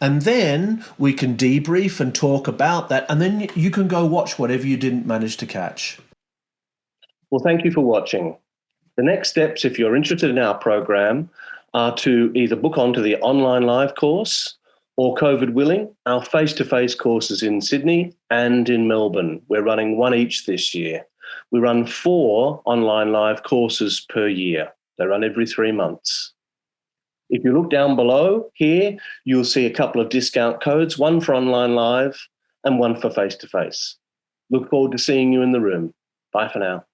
And then we can debrief and talk about that, and then you can go watch whatever you didn't manage to catch. Well, thank you for watching. The next steps, if you're interested in our program, are to either book onto the online live course or, COVID willing, our face-to-face courses in Sydney and in Melbourne. We're running one each this year. We run 4 online live courses per year. They run every 3 months. If you look down below here, you'll see a couple of discount codes, one for online live and one for face-to-face. Look forward to seeing you in the room. Bye for now.